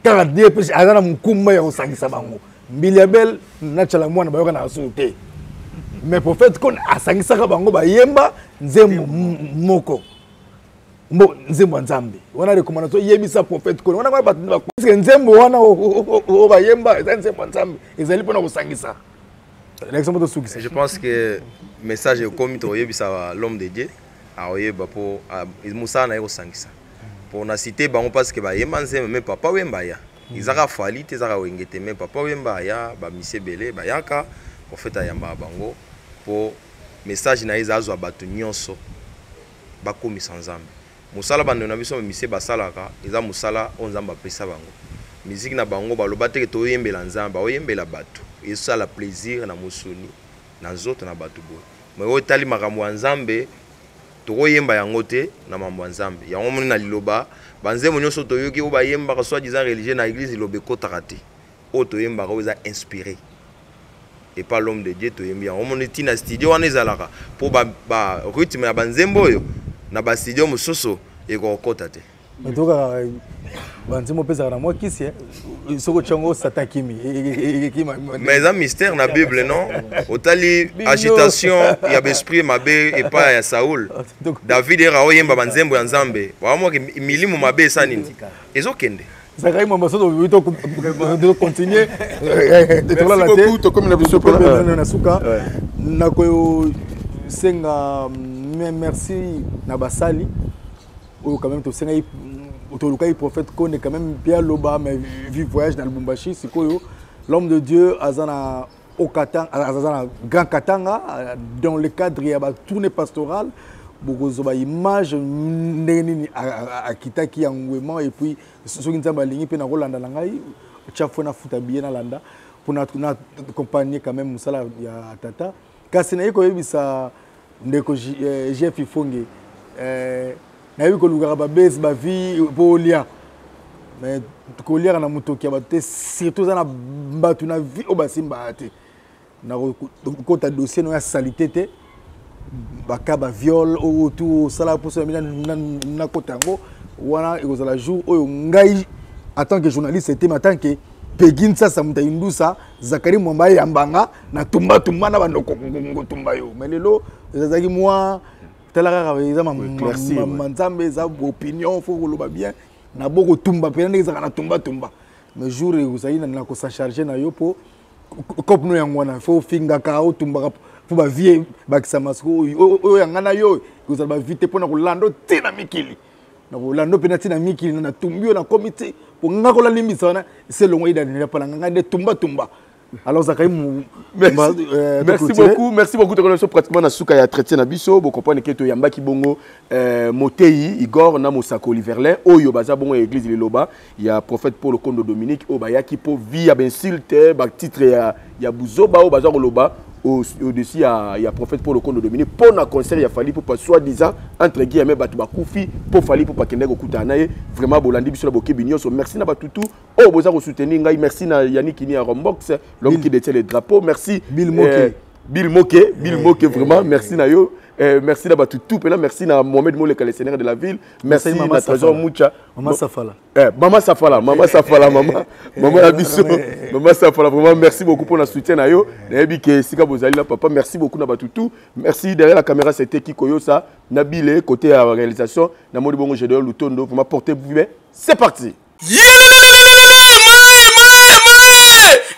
kaka die pe azana mukuma ya osangisa bango Miliabel na chala mona bayoka na basute. Mais prophète Konde asangisa ka bango bayemba nzembo moko nzembo nzambe wana recommandation yebisa prophète Konde wana ba parce que nzembo wana o bayemba nzembo nzambe ezali pona kosangisa l'exemple de Soukisa. Je pense que message est comme to yebisa l'homme de Dieu a oyeba po Moussa na kosangisa pour na citer bango parce que bayemba nzembo mais papa wemba ya izaka fali te zaka wengete mais papa wemba ya ba misebele bayaka prophète ayamba bango pour message na izazo abatu nyonso bakomisa nzambe musala bando na biso mise basalaka eza musala onzamba pesa bango musique na bango baloba te to yembela nzamba oyembela batu esala plaisir na musuni na nzoto na batu bo mais otali makambo ya nzambe to yemba yango te na mambo ya nzambe yango moni na liloba banzemo nyonso to yoki oba yemba ka soit disant religieux na église lobeko takate o to yemba ko eza inspiré et pas l'homme de Dieu to yembi yango moni tina studio wana ezalaka pour ba rythme ya banzembo yo na ba studio mususu et kokota te. mais donc banzi mo pesa na moi kisi soko chango satakimi mais un mystère na Bible non otali agitation ya l'esprit mabe et pas ya Saoul David era oyemba banzembo ya Nzambe wamwa milimu mabe sanini ezokende Zakai mama soto de continuer merci beaucoup comme la biso na suka na ko senga merci na basali ou quand même to senga le prophète Konde quand même Pierre Loba mais vit voyage dans le Lubumbashi c'est quoi l'homme de Dieu azana au Katanga azana Grand Katanga dans le cadre il y a tournée pastorale beaucoup de images neni à kitaki angwement et puis ce qui nzamba lingi pe na Rolanda ngai chafu na futa bien na landa pour na accompagner quand même musala ya tata kasi na yiko yebisa ndeko Jeff Ifonge na yiko lugara ba base ba vie pour lia mais ko lia na mutoki ba te surtout na batu na vie o basimba te na ko ta dossier no ya salité te baka ba viol au tout sala pour ça na kotango wana ekozala jour oyo ngai en tant que journaliste c'était en tant que Pegin ça muta indusa Zakari Mwamba yambanga na tumba na bandoko tumba yo mais lelo ezaki moi telara za manzambe za opinion faut koloba bien na boko tumba pe ndeza na tumba mais jour ezali na ko sa charger na yo po kop no yangwana faut finga ka o tumba pour ba vie ba kisamasko o yangana yo ezali ba vite pona kolando te na mikili na kolando pe na tina mikili na tumbio na comité pour ngakola limbisana c'est le moyen d'aller pas nganga de tumba alors Zakari merci beaucoup de connaissance pratiquement na suka ya traité na biso bo comprendre que to yamba ki bongo Motei Igor na Mosako Oliverlin oyo baza bongo église Liloba il y a prophète Paul Kondo Dominique o bayaki po via ben silte ba titre ya buzoba o baza Loba au-dessus il y a prophète Paul Kondo Dominique pour na concert il a fallu pour pas soi-disant entre guillemets batu ba kufi pour fallu pour pas kende ko kutana vraiment bolandi biso la boke binyo so merci na batutu oh boza ko soutenir ngai merci na Yannick Kini à Rombox l'homme qui détient les drapeaux merci Bill Moke vraiment merci na yo merci na batutu pela merci na Mohamed Moleka le sénégal de la ville merci na Trésor Moucha Maman Safala maman Abisso Maman Safala vraiment merci beaucoup pour le soutien na yo na bi ke sika bozali la papa merci beaucoup na batutu merci derrière la caméra c'était Kikoyo ça Nabile côté à réalisation na modi bongo Gédéon Lutondo pour m'apporter bien c'est parti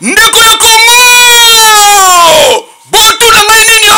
ndeko ya Kongo botu na ngai nini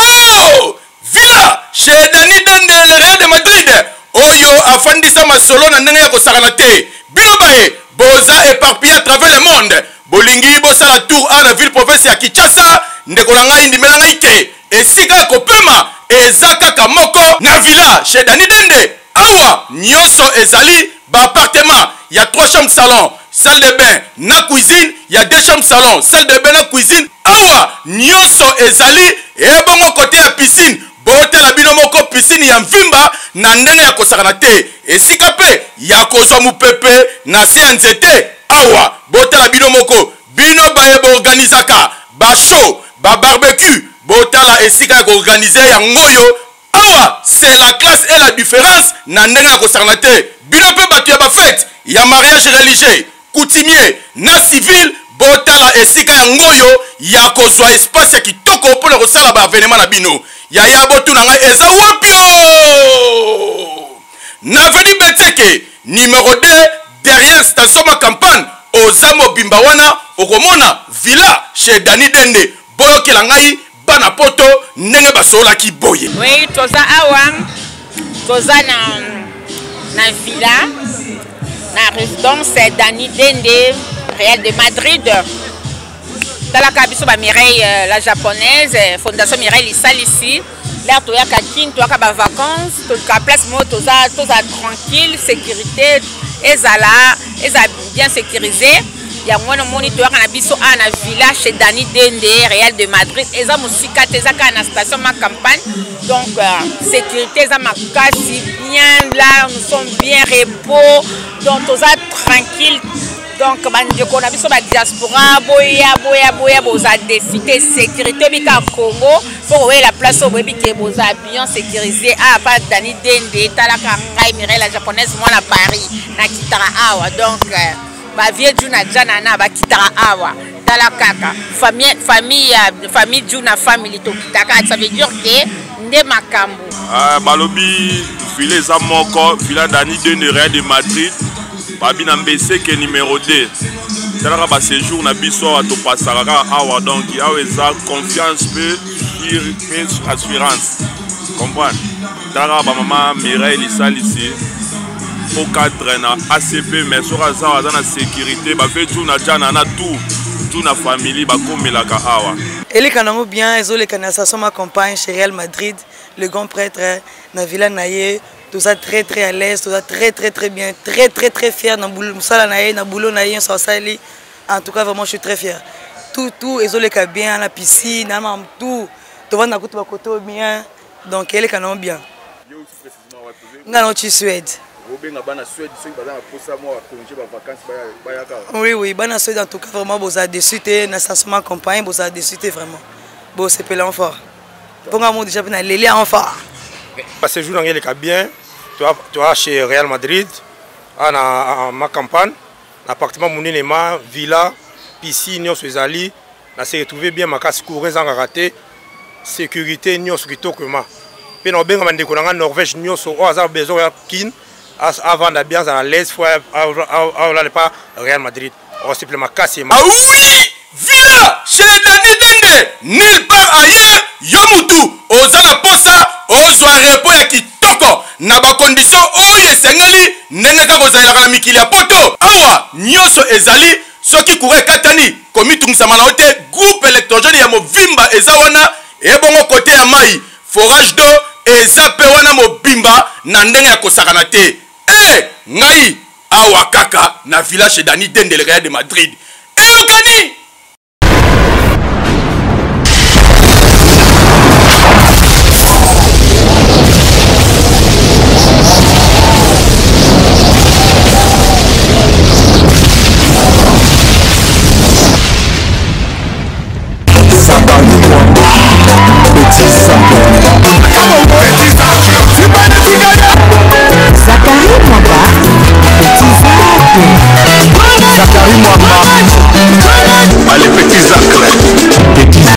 Villa chez Dani Dende le Real de Madrid oyo afandisa masolo na ndenge ya kosakana te bino bae boza éparpillé à travers le monde bolingi bosala tour à la ville province ya Kinshasa ndeko na ngai ndimela ngai te esika kopema eza kaka moko na Villa chez Dani Dende awa nyonso ezali ba appartement il y a 3 chambres salon salle de bain na cuisine il y a 2 chambres salon salle de bain na cuisine awa nyonso ezali ebongo côté ya piscine botela bino moko piscine ya mvimba na ndenge ya kosakana te esika pe ya kozwa mupepe na se ya nzete awa botela bino moko bino baye boorganizaka ba show ba barbecue botala esika ya koorganize yangoyo awa c'est la classe et la différence na ndenge ya kosakana te bino pe batu ya bafete ya mariage religieux coutumier na civil botala esika yangoyo ya kozwa espace ya kitoko mpona kosala ba événement na bino yaya botu na ngai eza wapio na veni Beteke numéro 2 derrière station ma campagne oza mobimba wana okomona Villa chez Dani Dende boyokela ngai bana poto ndenge basolaki boye oui toza awa toza na Villa na résidence Dani Dende Real de Madrid talaka biso ba Mireille la japonaise fondation Mireille Lissal ici là to ya kakin to ka ba vacances to ka place mo toza tranquille sécurité ezala bien sécurisé ya mwana moni to na biso na villa chez Dani Dende Real de Madrid eza musika te eza na station ma campagne donc sécurité eza makasi bien là nous sommes bien repos donc toza tranquille donc bandeko na biso ba diaspora boya boza décidé sécurité bika Congo pour la place au boyebi ke boza bien sécurisé pas Dani Dende talaka ngai Mireille la japonaise moi na Paris na kitara awa donc ba vie juna jana na ba kitara awa tala kaka famille juna family to kitaka ça veut dire que nde makambo balobi file za moko villa Dani Dende Real de Madrid babina mbese ke numéro 2 talaka ba séjour na biso to pasaraka awa donc awa eza confiance peu assurance comprendre talaka ba mama Mireille Lisalisi au cadre na ACP mais sur ça dans la sécurité ba fait tout na jana na tout na famille ba komelaka awa Eli kanango bien ezole kana station ma compagne chez Real Madrid le grand prêtre na villa naye tout ça très à l'aise tout ça très bien très fier na boulot musala naye na boulot naye ça sali en tout cas vraiment je suis très fier tout ezole ka bien la piscine na mam tout va na kutu ba koto bien donc Eli kanango bien ngano tu Suède. Oui, bana Suède en tout cas vraiment vous avez déçu na station campagne vous avez déçu vraiment. Bon c'est pelant fort. Pour moi déjà na lélé en fort. Parce que jour dans le cas bien, tu as chez Real Madrid en ma campagne, appartement monima, villa, piscine nyo ezali, na se retrouver bien makasi courir en raté, sécurité nyo kitokema. Pe no benga mandeko na Norvège nyo so oza besoin ya kin avant d'ambiance à l'aise fois pas Real Madrid on supplément cassé ah oui villa chez Dani Dende nulle part ailleurs yomutu ozana posa ozwa repo ya kitoko na ba condition oyo esengeli ndenge ka bozalaka na mikili ya poto awa nyoso ezali soki kure katani komitungisa na ote groupe électrogène ya movimba eza wana ebongo côté ya mai forage d'eau eza pe wana mobimba na ndenge ya kosakana te ngai awa kaka na village Dani Dende Real de Madrid eyokani